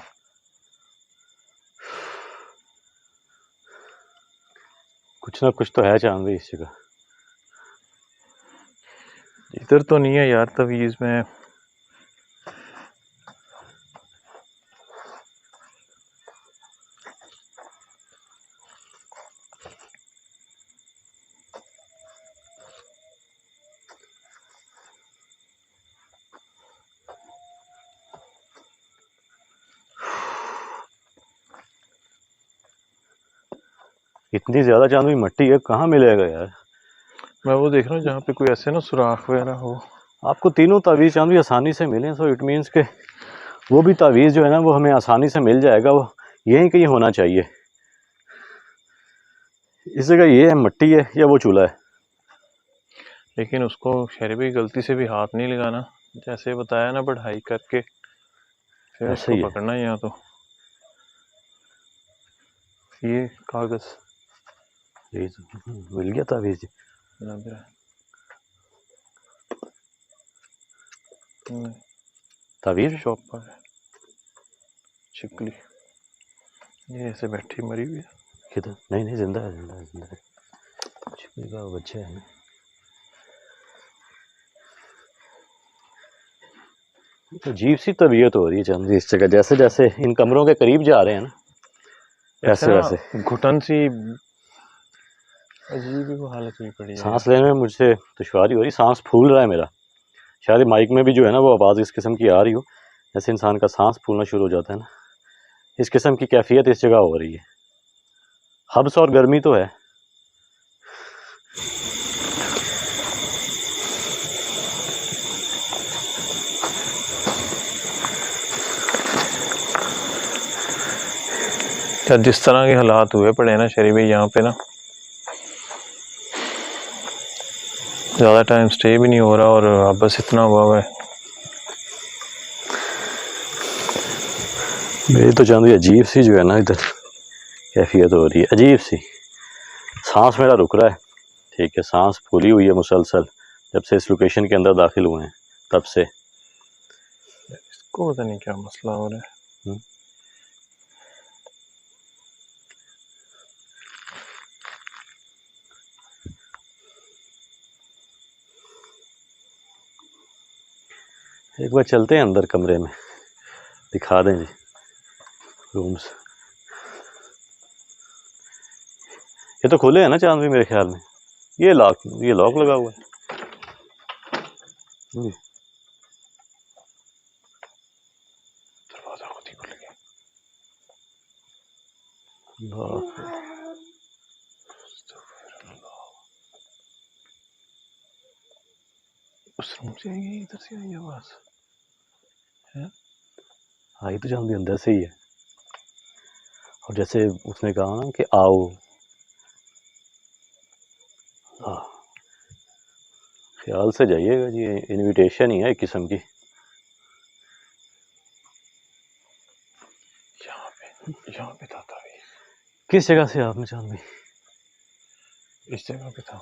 कुछ ना कुछ तो है चांद इस जगह। इधर तो नहीं है यार तवीज में। इतनी ज्यादा चांदनी मिट्टी है, कहाँ मिलेगा यार? मैं वो देख रहा हूँ जहाँ पे कोई ऐसे ना सुराख वगैरह हो। आपको तीनों तावीज़ चांदनी आसानी से मिले, सो इट मीन्स के वो भी तावीज़ जो है ना वो हमें आसानी से मिल जाएगा, वो यहीं कहीं होना चाहिए। इस जगह ये है मट्टी है या वो चूल्हा है? लेकिन उसको शहरी भाई गलती से भी हाथ नहीं लगाना, जैसे बताया ना, बढ़ाई करके फिर ऐसा इसको ही है। पकड़ना। या तो ये कागज यही तो मिल गया तावीज़ जी। लग रहा है। तावीज़ शॉप पर है छिपकली, ये ऐसे बैठी मरी हुई है। किधर? नहीं नहीं, जिंदा है, जिंदा है, जिंदा है। छिपकली का बच्चा है ना। तो अजीब सी तबीयत हो रही है चंद इस जगह, जैसे जैसे इन कमरों के करीब जा रहे हैं ना, ऐसे वैसे ना वैसे घुटन सी अजीब ही वो हालत हुई पड़ी है सांस यार। लेने में मुझसे दुश्वारी हो रही, सांस फूल रहा है मेरा। शायद माइक में भी जो है ना वो आवाज़ इस किस्म की आ रही हो, जैसे इंसान का सांस फूलना शुरू हो जाता है ना, इस किस्म की कैफियत इस जगह हो रही है। हब्स और गर्मी तो है। क्या जिस तरह के हालात हुए पड़े हैं ना शरीफ भाई, यहाँ पे ना ज़्यादा टाइम स्टे भी नहीं हो रहा, और अब बस इतना हुआ है। मेरी तो चांदी अजीब सी जो है ना इधर कैफियत हो रही है, अजीब सी। सांस मेरा रुक रहा है, ठीक है, सांस फूली हुई है मुसलसल, जब से इस लोकेशन के अंदर दाखिल हुए हैं तब से। इसको पता नहीं क्या मसला हो रहा है। एक बार चलते हैं अंदर कमरे में, दिखा दें जी रूम्स। ये तो खुले हैं ना चांद भी मेरे ख्याल में। ये लॉक लगा हुआ है। दरवाजा खुद ही खुल गया। उस रूम से आई है, इधर से आई आवाज है। आई तो चांद भी अंदर से ही है, और जैसे उसने कहा ना कि आओ, ख्याल से जाइएगा जी, इनविटेशन ही है एक किस्म की। यहाँ पे था तावीज़। किस जगह से आपने चांद भी? इस जगह पे था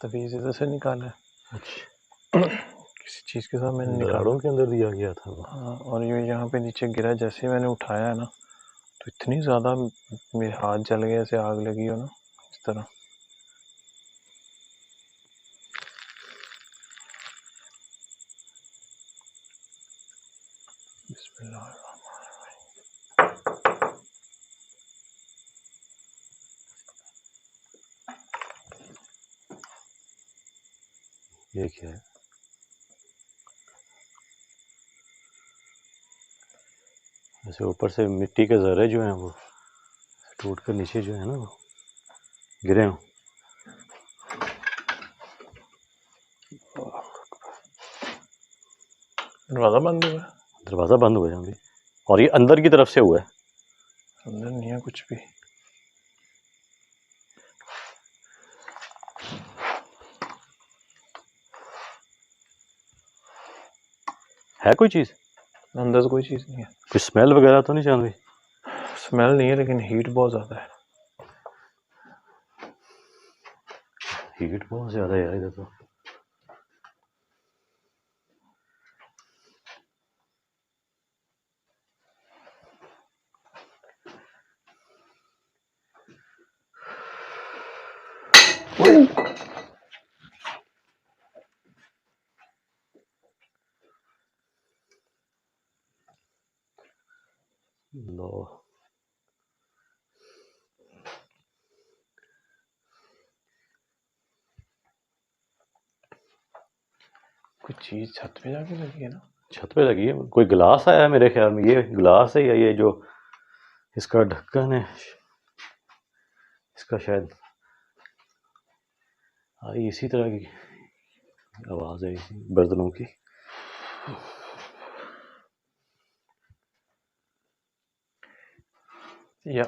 तावीज़, इधर से निकाला है। अच्छा, किसी चीज के साथ मैंने निकाला। दराड़ों के अंदर दिया गया था वो। हाँ, और ये यहाँ पे नीचे गिरा, जैसे ही मैंने उठाया है ना, तो इतनी ज्यादा मेरे हाथ जल गए, ऐसे आग लगी हो ना, इस तरह। ये क्या है? ऐसे ऊपर से मिट्टी के ज़र्रे जो हैं वो टूट कर नीचे जो है ना वो गिरे हों। दरवाजा बंद हुआ है। दरवाज़ा बंद हो जाएंगे, और ये अंदर की तरफ से हुआ है। अंदर नहीं है कुछ भी। है कोई चीज़ अंदर से कोई चीज नहीं है। कोई स्मेल वगैरह तो नहीं चांद भाई? स्मेल नहीं है, लेकिन हीट बहुत ज्यादा है। हीट बहुत ज़्यादा है यार इधर तो। लो, कुछ चीज छत पे जाके लगी है ना। छत पे लगी है, कोई गिलास आया है मेरे ख्याल में, ये गिलास है या ये जो इसका ढक्कन है, इसका शायद आई इसी तरह की आवाज़ है बर्तनों की। या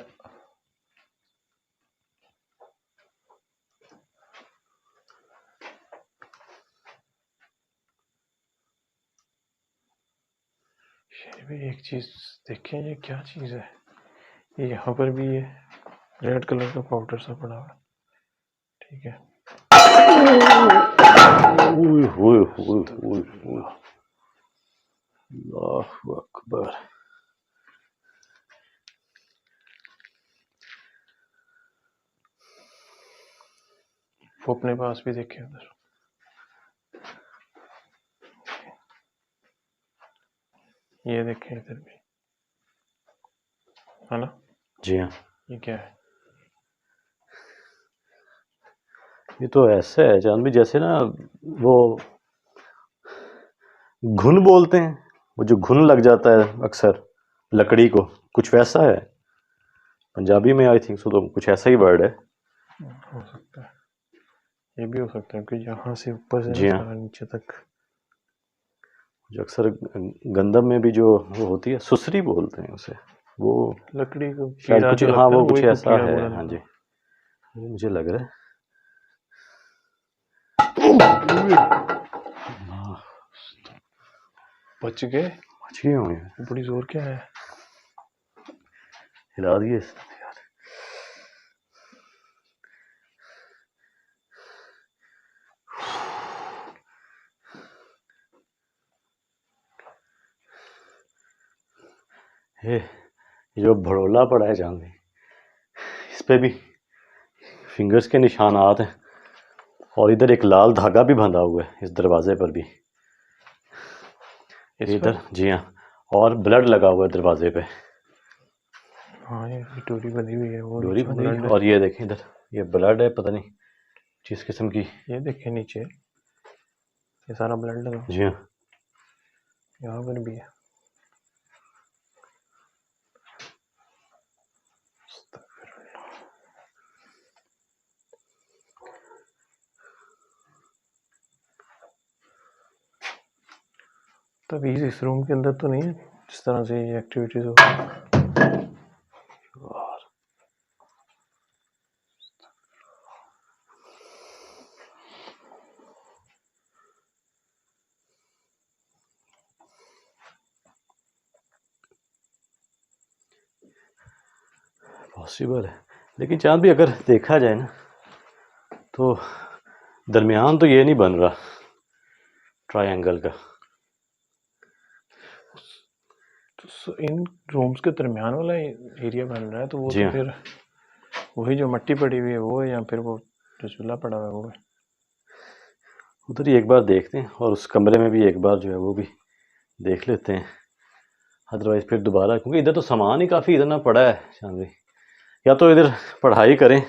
ये भी एक चीज़ देखें, ये क्या चीज़ है? ये यहाँ पर भी ये रेड कलर का पाउडर सा पड़ा हुआ है। ठीक है। ओए होए होए होए होए, अल्लाहु अकबर। वो अपने पास भी देखे उधर। ये देखें इधर भी, है ना? जी हाँ, ये क्या है? ये तो ऐसा है जान भी, जैसे ना वो घुन बोलते हैं, वो जो घुन लग जाता है अक्सर लकड़ी को, कुछ वैसा है। पंजाबी में आई थिंक सो तो कुछ ऐसा ही वर्ड है। हो सकता है, ये भी हो सकता है कि यहाँ से ऊपर से जी हाँ, सारा नीचे तक। जो अक्सर गंदम में भी जो वो होती है, सुसरी बोलते हैं उसे, वो लकड़ी को शायद कीड़ा कुछ, जो हाँ लगता है वो ना, कुछ वही कोई ऐसा कीड़ा है। कूड़ा हाँ जी, लगा। वो मुझे लग रहा है। बच गए। बच गए होंगे, बड़ी जोर क्या है? हिला दिए इसने यार। ये जो भड़ोला पड़ा है चांदी, इस पे भी फिंगर्स के निशानात हैं, और इधर एक लाल धागा भी बंधा हुआ है इस दरवाजे पर भी, इस इधर। पर? जी हाँ, और ब्लड लगा हुआ है दरवाजे पे, हाँ, ये डोरी बंधी हुई है, वो डोरी नीचे बंधी हुई है। ब्लड है। और ये देखें इधर, ये ब्लड है, पता नहीं किस किस्म की। ये देखें नीचे, ये सारा ब्लड लगा। जी हाँ, यहाँ पर भी है। तभी इस रूम के अंदर तो नहीं है जिस तरह से ये एक्टिविटीज हो रही है। और पॉसिबल है, लेकिन चांद भी अगर देखा जाए ना, तो दरमियान तो ये नहीं बन रहा ट्रायंगल का। तो इन रूम्स के दरमियान वाला एरिया बन रहा है, तो वो जी तो हाँ, फिर वही जो मट्टी पड़ी हुई है वो है, या फिर वो जो चूल्हा पड़ा हुआ है वो है। उधर ही एक बार देखते हैं, और उस कमरे में भी एक बार जो है वो भी देख लेते हैं, अदरवाइज फिर दोबारा, क्योंकि इधर तो सामान ही काफ़ी इधर ना पड़ा है चांदी। या तो इधर पढ़ाई करें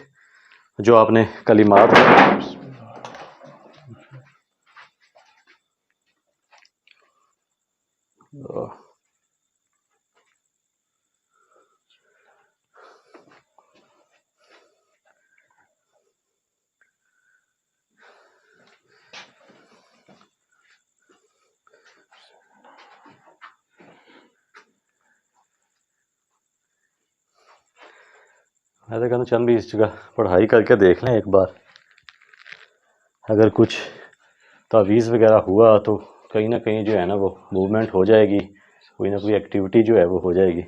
जो आपने कलिमात, मैं तो कहना चंद भी इस जगह पढ़ाई करके देख लें एक बार, अगर कुछ तावीज़ वगैरह हुआ तो कहीं ना कहीं जो है ना वो मूवमेंट हो जाएगी, कोई ना कोई एक्टिविटी जो है वो हो जाएगी।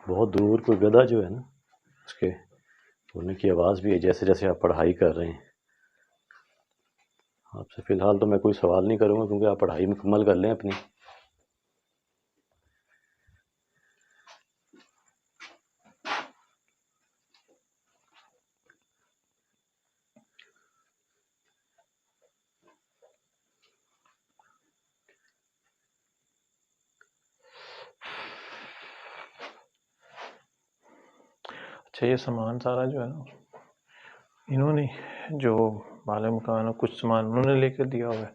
बहुत दूर कोई गधा जो है ना, उसके बोलने की आवाज़ भी है, जैसे जैसे आप पढ़ाई कर रहे हैं। आपसे फ़िलहाल तो मैं कोई सवाल नहीं करूँगा, क्योंकि आप पढ़ाई मुकम्मल कर लें अपनी। अच्छा, ये सामान सारा जो है ना, इन्होंने जो माले मकान है, कुछ सामान उन्होंने लेकर दिया हुआ है,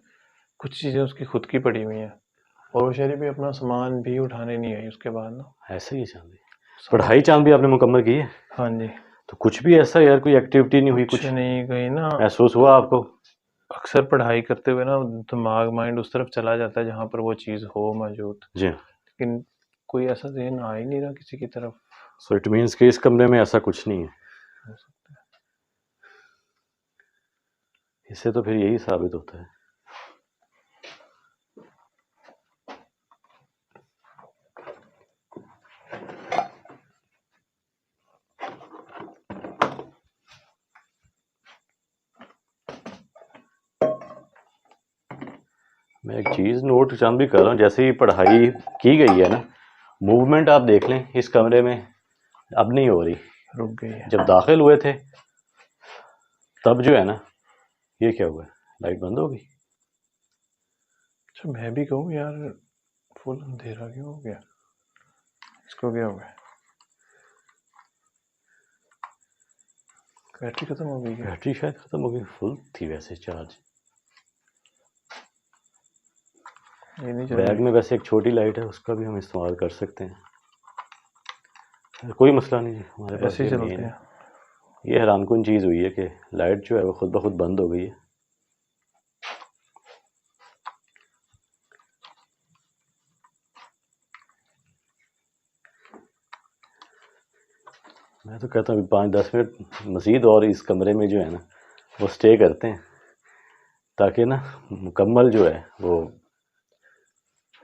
कुछ चीज़ें उसकी खुद की पड़ी हुई हैं, और वो शरीफ भी अपना सामान भी उठाने नहीं आई उसके बाद ना। ऐसे ही चांदी, पढ़ाई चांद भी आपने मुकम्मल की है? हाँ जी। तो कुछ भी ऐसा यार, कोई एक्टिविटी नहीं हुई, कुछ कुछ नहीं, कहीं ना महसूस हुआ आपको? अक्सर पढ़ाई करते हुए ना दिमाग माइंड उस तरफ चला जाता है जहाँ पर वो चीज़ हो मौजूद, जी। लेकिन कोई ऐसा ज़हन आ ही नहीं रहा किसी की तरफ। सो इट मीन्स कि इस कमरे में ऐसा कुछ नहीं है। हो सकता है। इससे तो फिर यही साबित होता है। मैं एक चीज़ नोट चांद भी कर रहा हूँ, जैसे ही पढ़ाई की गई है ना, मूवमेंट आप देख लें इस कमरे में अब नहीं हो रही। रुक गई है। जब दाखिल हुए थे तब जो है ना, ये क्या हुआ, लाइट बंद हो गई। अच्छा, मैं भी कहूँ यार फुल अंधेरा क्यों हो गया, इसको क्या हो गया? बैटरी खत्म हो गई क्या? बैटरी शायद ख़त्म हो गई, फुल थी वैसे चार्ज। ये नहीं चल बैग रही। में वैसे एक छोटी लाइट है, उसका भी हम इस्तेमाल कर सकते हैं, कोई मसला नहीं है, हमारे पास ऐसे ही ये चलते मेन है। हैं। ये हैरानकुन चीज़ हुई है कि लाइट जो है वो खुद ब खुद बंद हो गई है। मैं तो कहता हूँ 5-10 मिनट मज़ीद और इस कमरे में जो है ना वो स्टे करते हैं, ताकि ना मुकम्मल जो है वो,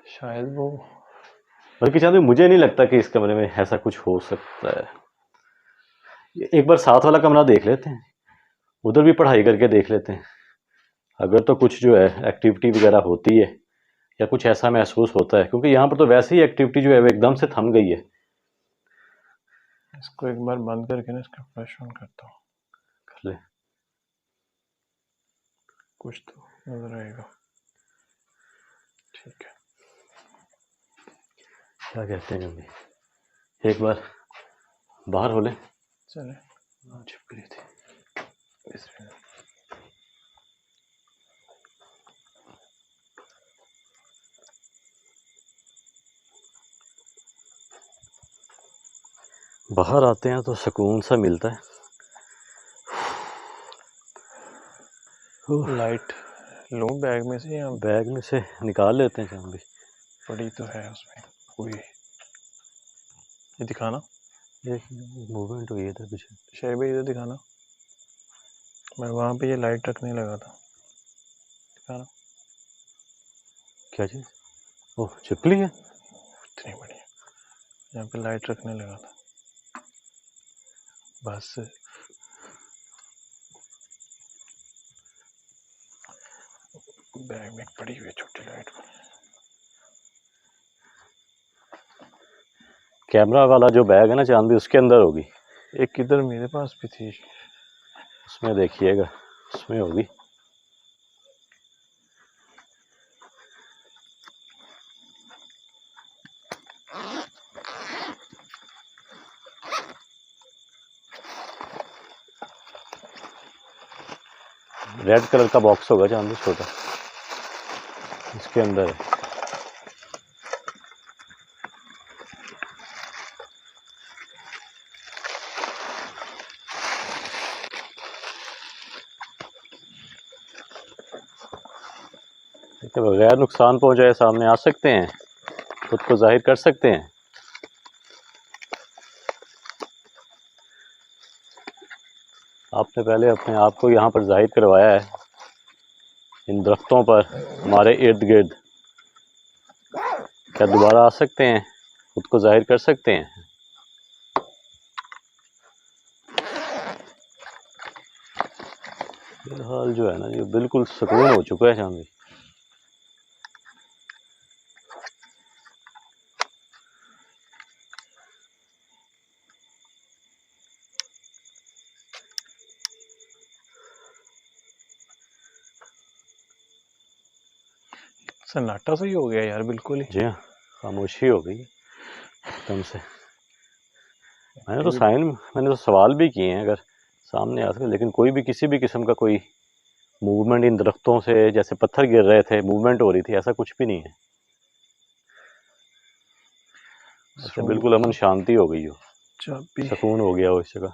शायद वो बल्कि चाहते मुझे नहीं लगता कि इस कमरे में ऐसा कुछ हो सकता है। एक बार साथ वाला कमरा देख लेते हैं, उधर भी पढ़ाई करके देख लेते हैं। अगर तो कुछ जो है एक्टिविटी वगैरह होती है या कुछ ऐसा महसूस होता है, क्योंकि यहाँ पर तो वैसे ही एक्टिविटी जो है वो एकदम से थम गई है। इसको एक बार बंद करके ना इसका फ्लैश ऑन करता हूँ, कर ले। कुछ तो नजर आएगा। ठीक है, क्या कहते हैं अभी, एक बार बाहर हो ले। चले। छिप गई थी। बाहर आते हैं तो सुकून सा मिलता है। लाइट लूँ बैग में से या बैग में से निकाल लेते हैं चांद भी। पड़ी तो है उसमें कोई, ये दिखाना। एक मूवमेंट हुई है इधर पीछे। शेर भाई इधर दिखाना, मैं वहाँ पे ये लाइट रखने लगा था, दिखाना। क्या चीज़? ओह, छिपकली है। इतनी बढ़िया, यहाँ पे लाइट रखने लगा था बस। बैग में पड़ी हुई छोटी लाइट। कैमरा वाला जो बैग है ना चांद भी, उसके अंदर होगी। एक इधर मेरे पास भी थी, उसमें देखिएगा, उसमें होगी। रेड कलर का बॉक्स होगा चांद, छोटा, इसके अंदर है। बगैर नुकसान पहुंचाए सामने आ सकते हैं, खुद को जाहिर कर सकते हैं। आपने पहले अपने आप को यहाँ पर जाहिर करवाया है, इन दरख्तों पर हमारे इर्द गिर्द। क्या दोबारा आ सकते हैं, खुद को जाहिर कर सकते हैं? फिलहाल जो है ना, ये बिल्कुल सुकून हो चुका है चांदी। सन्नाटा सा ही हो गया यार, बिल्कुल ही। जी हाँ, खामोशी हो गई एकदम से। मैंने तो सवाल भी किए हैं अगर सामने आ सके, लेकिन कोई भी किसी भी किस्म का कोई मूवमेंट इन दरख्तों से, जैसे पत्थर गिर रहे थे मूवमेंट हो रही थी, ऐसा कुछ भी नहीं है। अच्छा, बिल्कुल अमन शांति हो गई हो, चाबी सुकून हो गया हो इस जगह।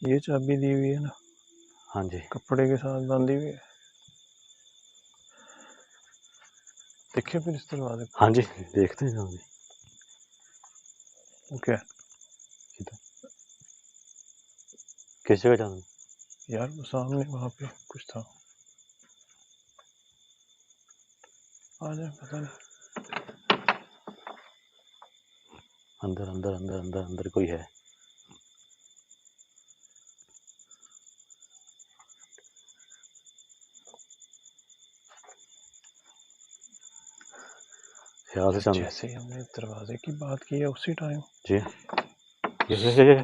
ये चाबी दी हुई है ना, हाँ जी, कपड़े के साथ बंधी हुई है। देखिए फिर इस दरवाजे को। हाँ जी, देखते हैं जनाब। ओके किस जगह जाना? यार वो सामने वहाँ पे कुछ था, आ जाए पता नहीं। अंदर अंदर अंदर अंदर अंदर कोई है। ख्याल से चंद जैसे ही हमने दरवाजे की बात की है उसी टाइम जी, ये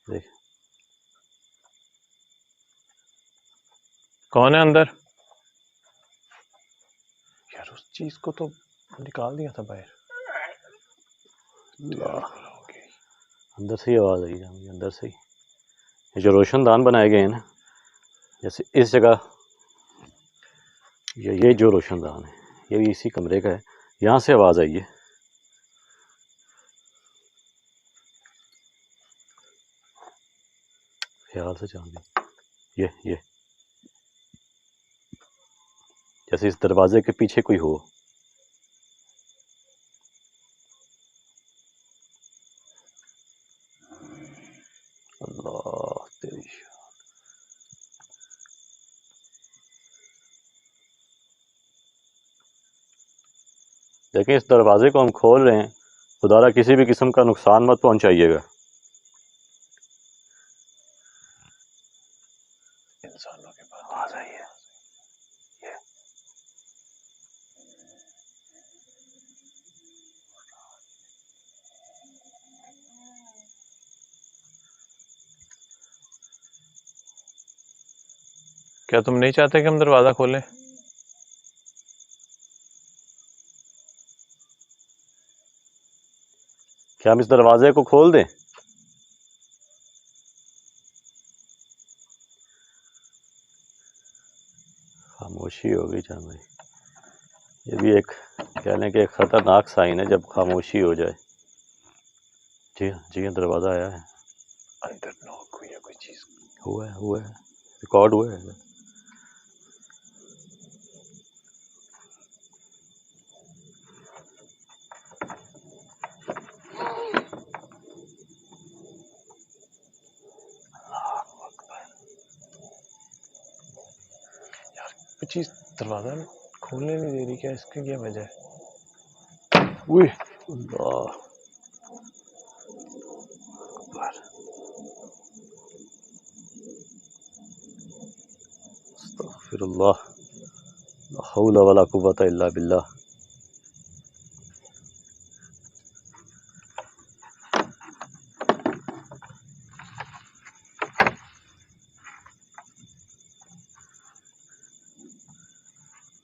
देख, कौन है अंदर? यार उस चीज को तो निकाल दिया था बाहर। अंदर से ही आवाज़ आई जाएगी, अंदर से ही। ये जो रोशनदान बनाए गए हैं ना, जैसे इस जगह, ये जो रोशनदान है ये भी इसी कमरे का है, यहाँ से आवाज़ आई है। ख्याल से चांदी, ये जैसे इस दरवाजे के पीछे कोई हो। अल्लाह तेरी देखें, इस दरवाजे को हम खोल रहे हैं, खुदारा किसी भी किस्म का नुकसान मत पहुंचाइएगा। इंसानों के पास आवाज आई है। क्या तुम नहीं चाहते कि हम दरवाजा खोलें? क्या हम इस दरवाजे को खोल दें? खामोशी हो गई जान भाई, ये भी एक कह लें कि एक ख़तरनाक साइन है जब खामोशी हो जाए। जी हाँ, जी हाँ, दरवाज़ा आया है। अंदर नॉक हुई है कोई चीज? हुआ है, रिकॉर्ड हुआ है। यार कोई चीज दरवाजा खोलने नहीं दे रही, क्या इसकी क्या वजह है? उई अल्लाह अकबर, अस्तगफिरुल्लाह, ला हौला वला कुव्वता इल्ला बिल्लाह।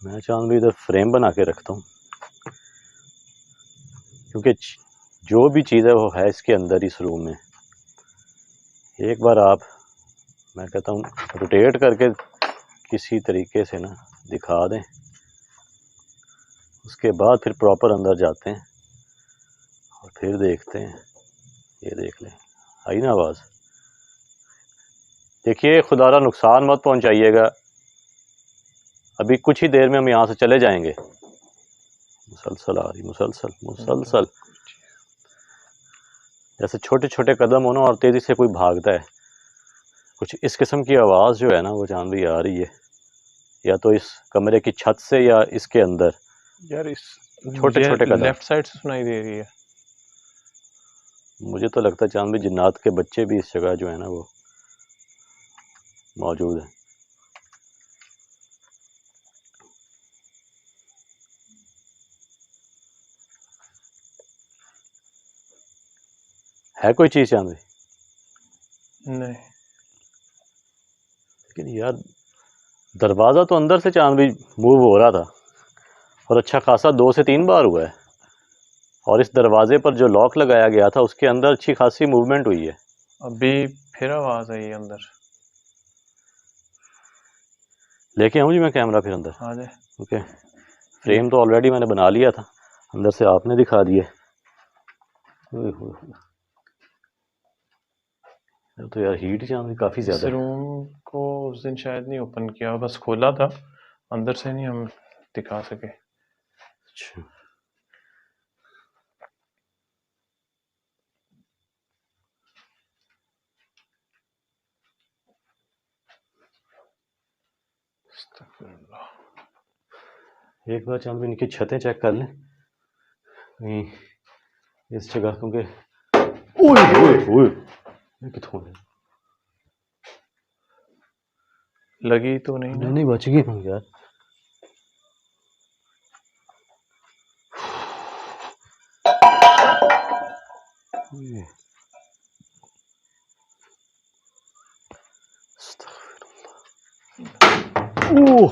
मैं चांद भी इधर फ्रेम बना के रखता हूँ, क्योंकि जो भी चीज़ है वो है इसके अंदर, इस रूम में। एक बार आप, मैं कहता हूँ, रोटेट करके किसी तरीके से ना दिखा दें, उसके बाद फिर प्रॉपर अंदर जाते हैं और फिर देखते हैं। ये देख लें, आई ना आवाज़। देखिए, खुदारा नुकसान मत पहुंचाइएगा, अभी कुछ ही देर में हम यहाँ से चले जाएंगे। मुसलसल आ रही, मुसलसल मुसलसल, जैसे छोटे छोटे कदम हो ना और तेज़ी से कोई भागता है, कुछ इस किस्म की आवाज़ जो है ना वो जान भी आ रही है, या तो इस कमरे की छत से या इसके अंदर। यार इस छोटे छोटे कदम लेफ्ट साइड से सुनाई दे रही है। मुझे तो लगता है चांद भी जिन्नात के बच्चे भी इस जगह जो है ना वो मौजूद हैं। है कोई चीज़ चांद भी? नहीं लेकिन यार दरवाज़ा तो अंदर से चांद भी मूव हो रहा था, और अच्छा खासा 2 से 3 बार हुआ है, और इस दरवाजे पर जो लॉक लगाया गया था उसके अंदर अच्छी खासी मूवमेंट हुई है। अभी फिर आवाज आई अंदर। लेके आऊँ जी मैं कैमरा फिर अंदर? आ जाए। ओके, फ्रेम तो ऑलरेडी मैंने बना लिया था, अंदर से आपने दिखा दिए। तो यार हीट चांद काफ़ी इस ज़्यादा है। रूम को उस दिन शायद नहीं ओपन किया, बस खोला था, अंदर से नहीं हम दिखा सके। अच्छा, अस्तगफिरुल्लाह। एक बार चांद भी इनकी छतें चेक कर लें कहीं इस जगह, क्योंकि ओए ओए ओए ये कितों है? लगी तो नहीं नहीं ना? नहीं, बच गई हूँ यार। ओए, अस्तगफिरुल्लाह। ओह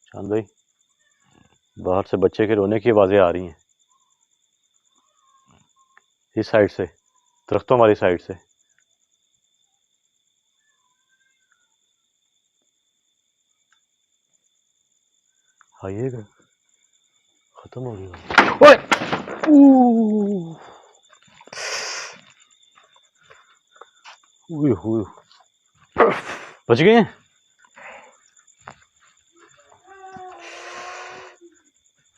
चांद भाई, बाहर से बच्चे के रोने की आवाज़ें आ रही हैं, इस साइड से, दरख्तों वाली साइड से। आइएगा, खत्म हो गया। ओए ओह, ओए ओए, बच गए हैं।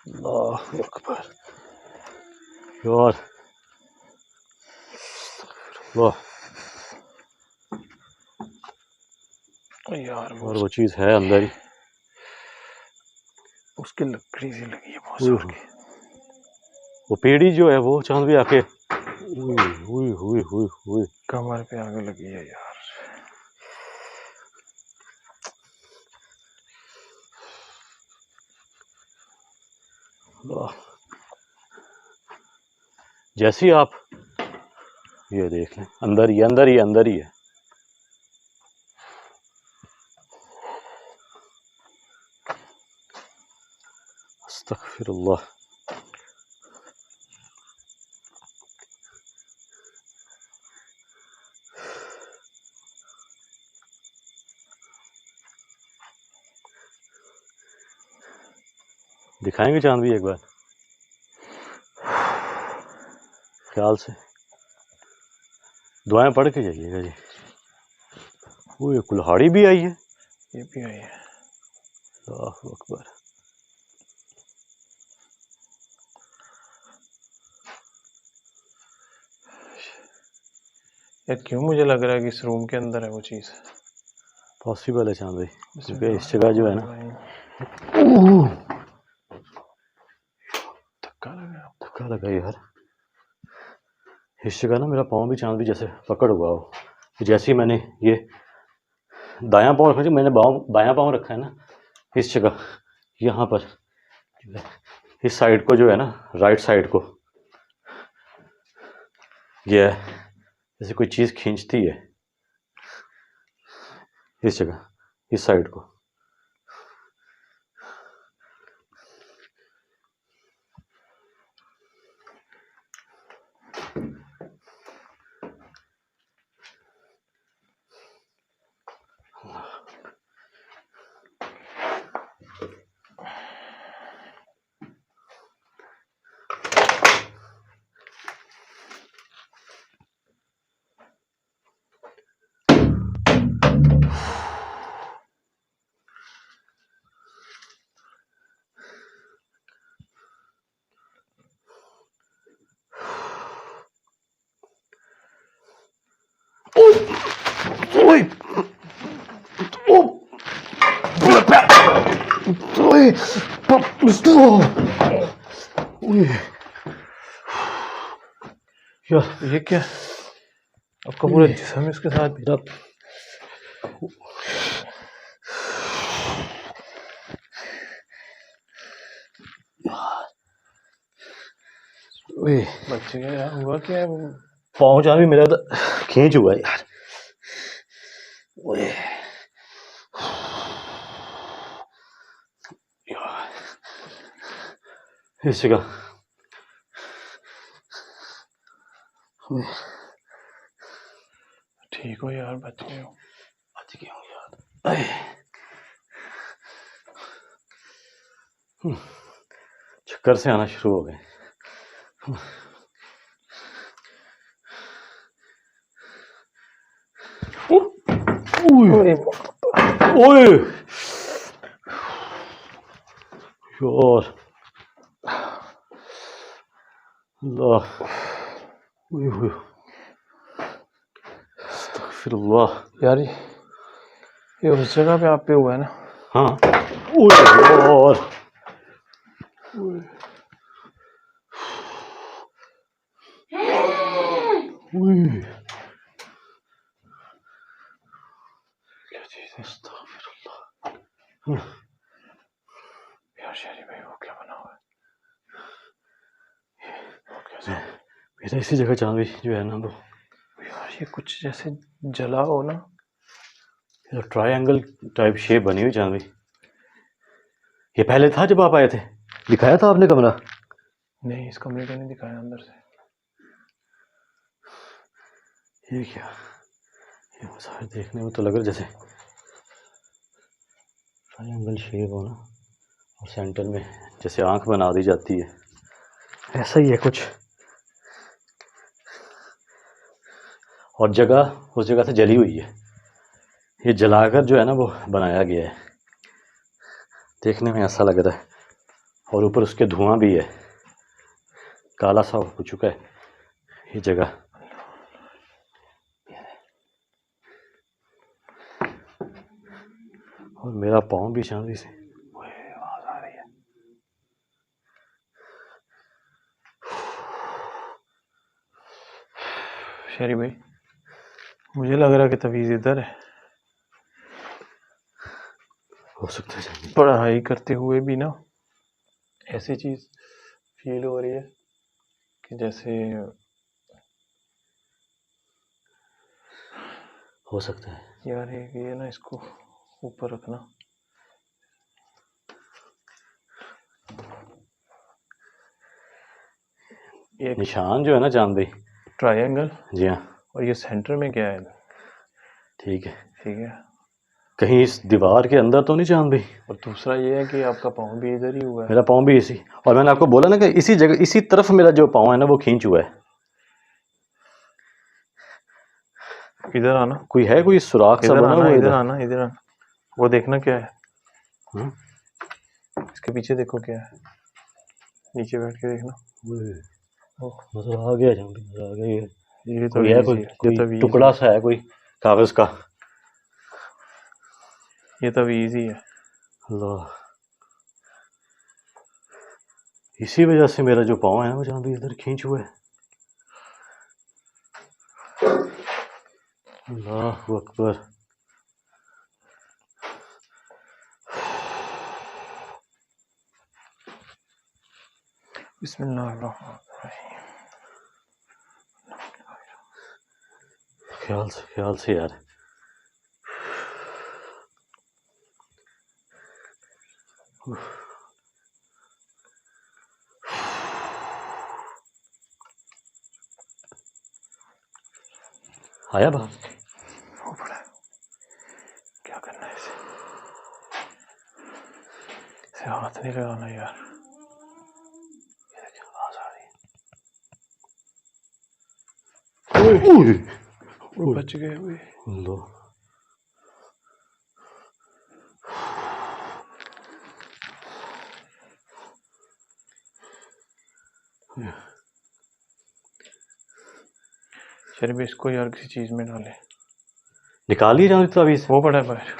अल्लाह अकबर यार, वाह यार और वो चीज़ है अंदर ही। उसकी लकड़ी सी लगी है बहुत ओए जोर होए, की। वो पेड़ी जो है वो चांद भी आके ओए ओए ओए ओए ओए, कमर पे आगे लगी है यार। वाह। जैसे ही आप ये देख लें, अंदर ही अंदर ही अंदर ही है। अस्तगफिरुल्लाह। दिखाएंगे चांद भी एक बार ख्याल से, दुआएं पढ़ के जाइएगा जी। ओए कुल्हाड़ी भी आई है। ये भी आई है। अल्लाहु अकबर। यार क्यों मुझे लग रहा है कि इस रूम के अंदर है वो चीज़। पॉसिबल है चांद भाई, क्योंकि इस जगह जो है ना, बिस्मिल्लाहिर्रहमानिर्रहीम। धक्का लगा। धक्का लगा यार। इस जगह ना मेरा पाँव भी चांद भी जैसे पकड़ हुआ हो, जैसे ही मैंने ये दायां पाँव रखा, मैंने बायां पाँव रखा है ना इस जगह, यहाँ पर जो है, इस साइड को जो है ना, राइट साइड को, ये जैसे कोई चीज़ खींचती है इस जगह, इस साइड को। ओए ओए ओए यार, ये क्या? आपका पूरा जिस्म इसके साथ। मेरा ओए, बच्चे का यार हुआ क्या है वो? पाँव चांद भी मेरा तो खींच हुआ है यार। ओए इस जगह ठीक हो यार, बच गए हो। बच गया हूँ यार। आए, चक्कर से आना शुरू हो गए। ओए यार, अल्लाह, अस्तगफिरुल्लाह। यार ये उस जगह पे आप पे हुआ है ना? हाँ, ओए यार, क्या चीज है? अस्तगफिरुल्लाह। यार शेरी भाई वो क्या बना हुआ है? वो कैसा? मेरा इसी जगह चांदी जो है ना वो यार ये कुछ जैसे जला हो ना। ट्रायंगल टाइप शेप बनी हुई चांदी। ये पहले था जब आप आए थे? दिखाया था आपने कमरा? नहीं, इस कमरे को नहीं दिखाया अंदर से। ये क्या, ये मज़ार देखने में तो लग रहा जैसे ट्रायंगल शेप हो ना, और सेंटर में जैसे आंख बना दी जाती है, ऐसा ही है कुछ। और जगह उस जगह से जली हुई है। ये जलाकर जो है ना वो बनाया गया है, देखने में ऐसा लग रहा है। और ऊपर उसके धुआं भी है, काला सा हो चुका है ये जगह। और मेरा पाँव भी चांदी से। आवाज आ रही है। शेरी भाई मुझे लग रहा है कि तवीज़ इधर है। हो सकता है चांदी। पढ़ाई करते हुए भी ना ऐसी चीज़ फील हो रही है कि जैसे हो सकता है यार ये ना इसको ऊपर रखना। एक निशान जो है ना चांदी, ट्रायंगल, जी हाँ, और ये सेंटर में क्या है? ठीक है। ठीक है। कहीं इस दीवार के अंदर तो नहीं चांद भी? और दूसरा ये है कि आपका पाँव भी इधर ही हुआ है। मेरा पाँव भी इसी, और मैंने आपको बोला ना कि इसी जगह इसी तरफ मेरा जो पाँव है ना वो खींच हुआ है। इधर आना, कोई है कोई सुराख सा इधर बना आना, हुआ इधर इधर? आना, इधर आना। वो देखना क्या है। हाँ? इसके पीछे देखो क्या है, नीचे बैठ के देखना। ओह, नजर आ गया चांदी, नजर आ गया। ये तो कोई है, इजी है, ये कोई तो इजी टुकड़ा है, सा है कोई कागज का। ये तो इजी है। अल्लाह, इसी वजह से मेरा जो पाँव है ना वो चांदी इधर खींच हुआ है। अल्लाह अकबर। बिस्मिल्लाहिर्रहमानिर्रहीम। ख्याल से यार। आया बाहर? वो पड़ा है। क्या करना है इसे? इसे हाथ नहीं लगाना यार। ये देखिए आवाज आ रही है। वो बच गए हुए। अल्लाह, शरीफ इसको यार किसी चीज में डाले। निकालिए चांदी ताबीज। वो पड़ा है बाहर।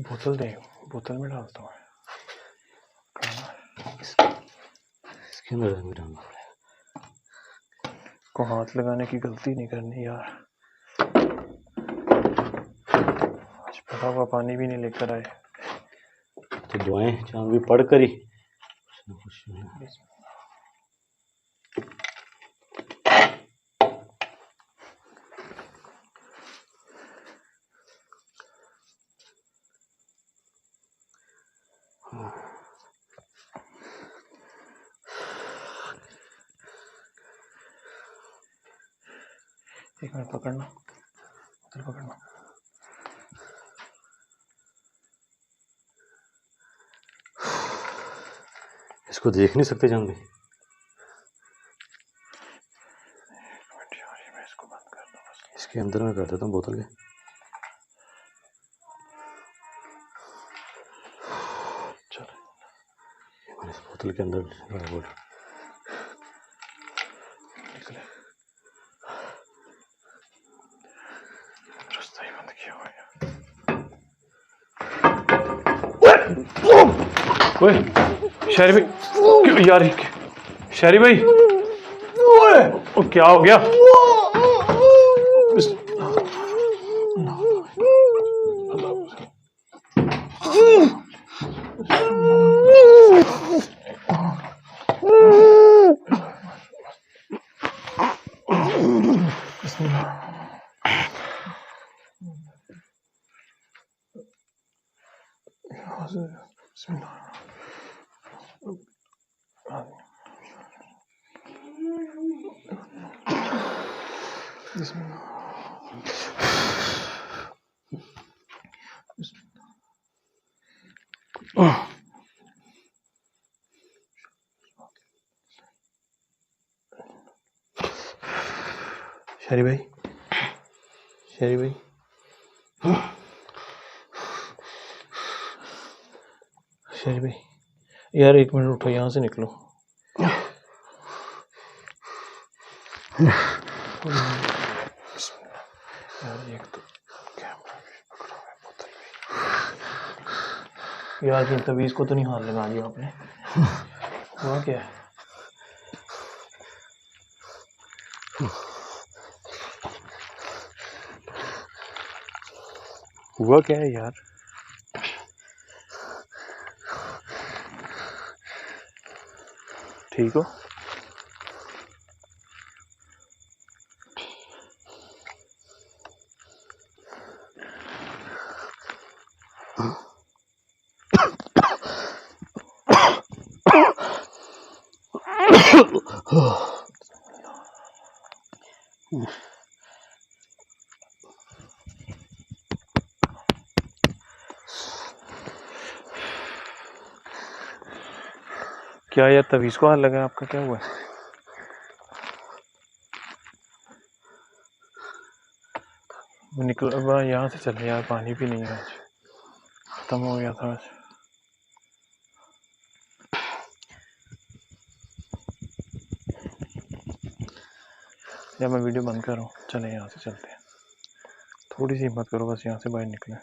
बोतल दे, बोतल में डालता हूँ। इसके अंदर डालना पड़ेगा। को हाथ लगाने की गलती नहीं करनी यार। आज पड़ा हुआ पानी भी नहीं लेकर आए। तो दुआएं चांदी पढ़ कर ही एक मिनट पकड़ना, बोतल पकड़ना। इसको देख नहीं सकते जान भाई? यार मैं इसको बंद कर दूँ बस। इसके अंदर में कर देता हूँ बोतल के। चलो इस बोतल के अंदर निकले, रास्ता ही बंद किया हुआ है। ओए शहरी भाई, क्यों यार, शहरी भाई, ओ क्या हो गया? शहरी भाई, शहरी भाई, शहरी भाई, यार एक मिनट उठो, यहाँ से निकलो। यार एक तो कैमरा भी पकड़ा हुआ है, बोतल भी। यार ये तभी इसको तो नहीं हाथ लगा दिया आपने? हुआ क्या है? हुआ क्या है यार? ठीक हो? क्या यार तभी इसको हाथ लगा? आपका क्या हुआ? निकल यहाँ से चले यार, पानी भी नहीं है आज, खत्म हो गया था आज। या मैं वीडियो बंद कर रहा हूँ, चले यहाँ से चलते हैं। थोड़ी सी हिम्मत करो बस, यहाँ से बाहर निकले।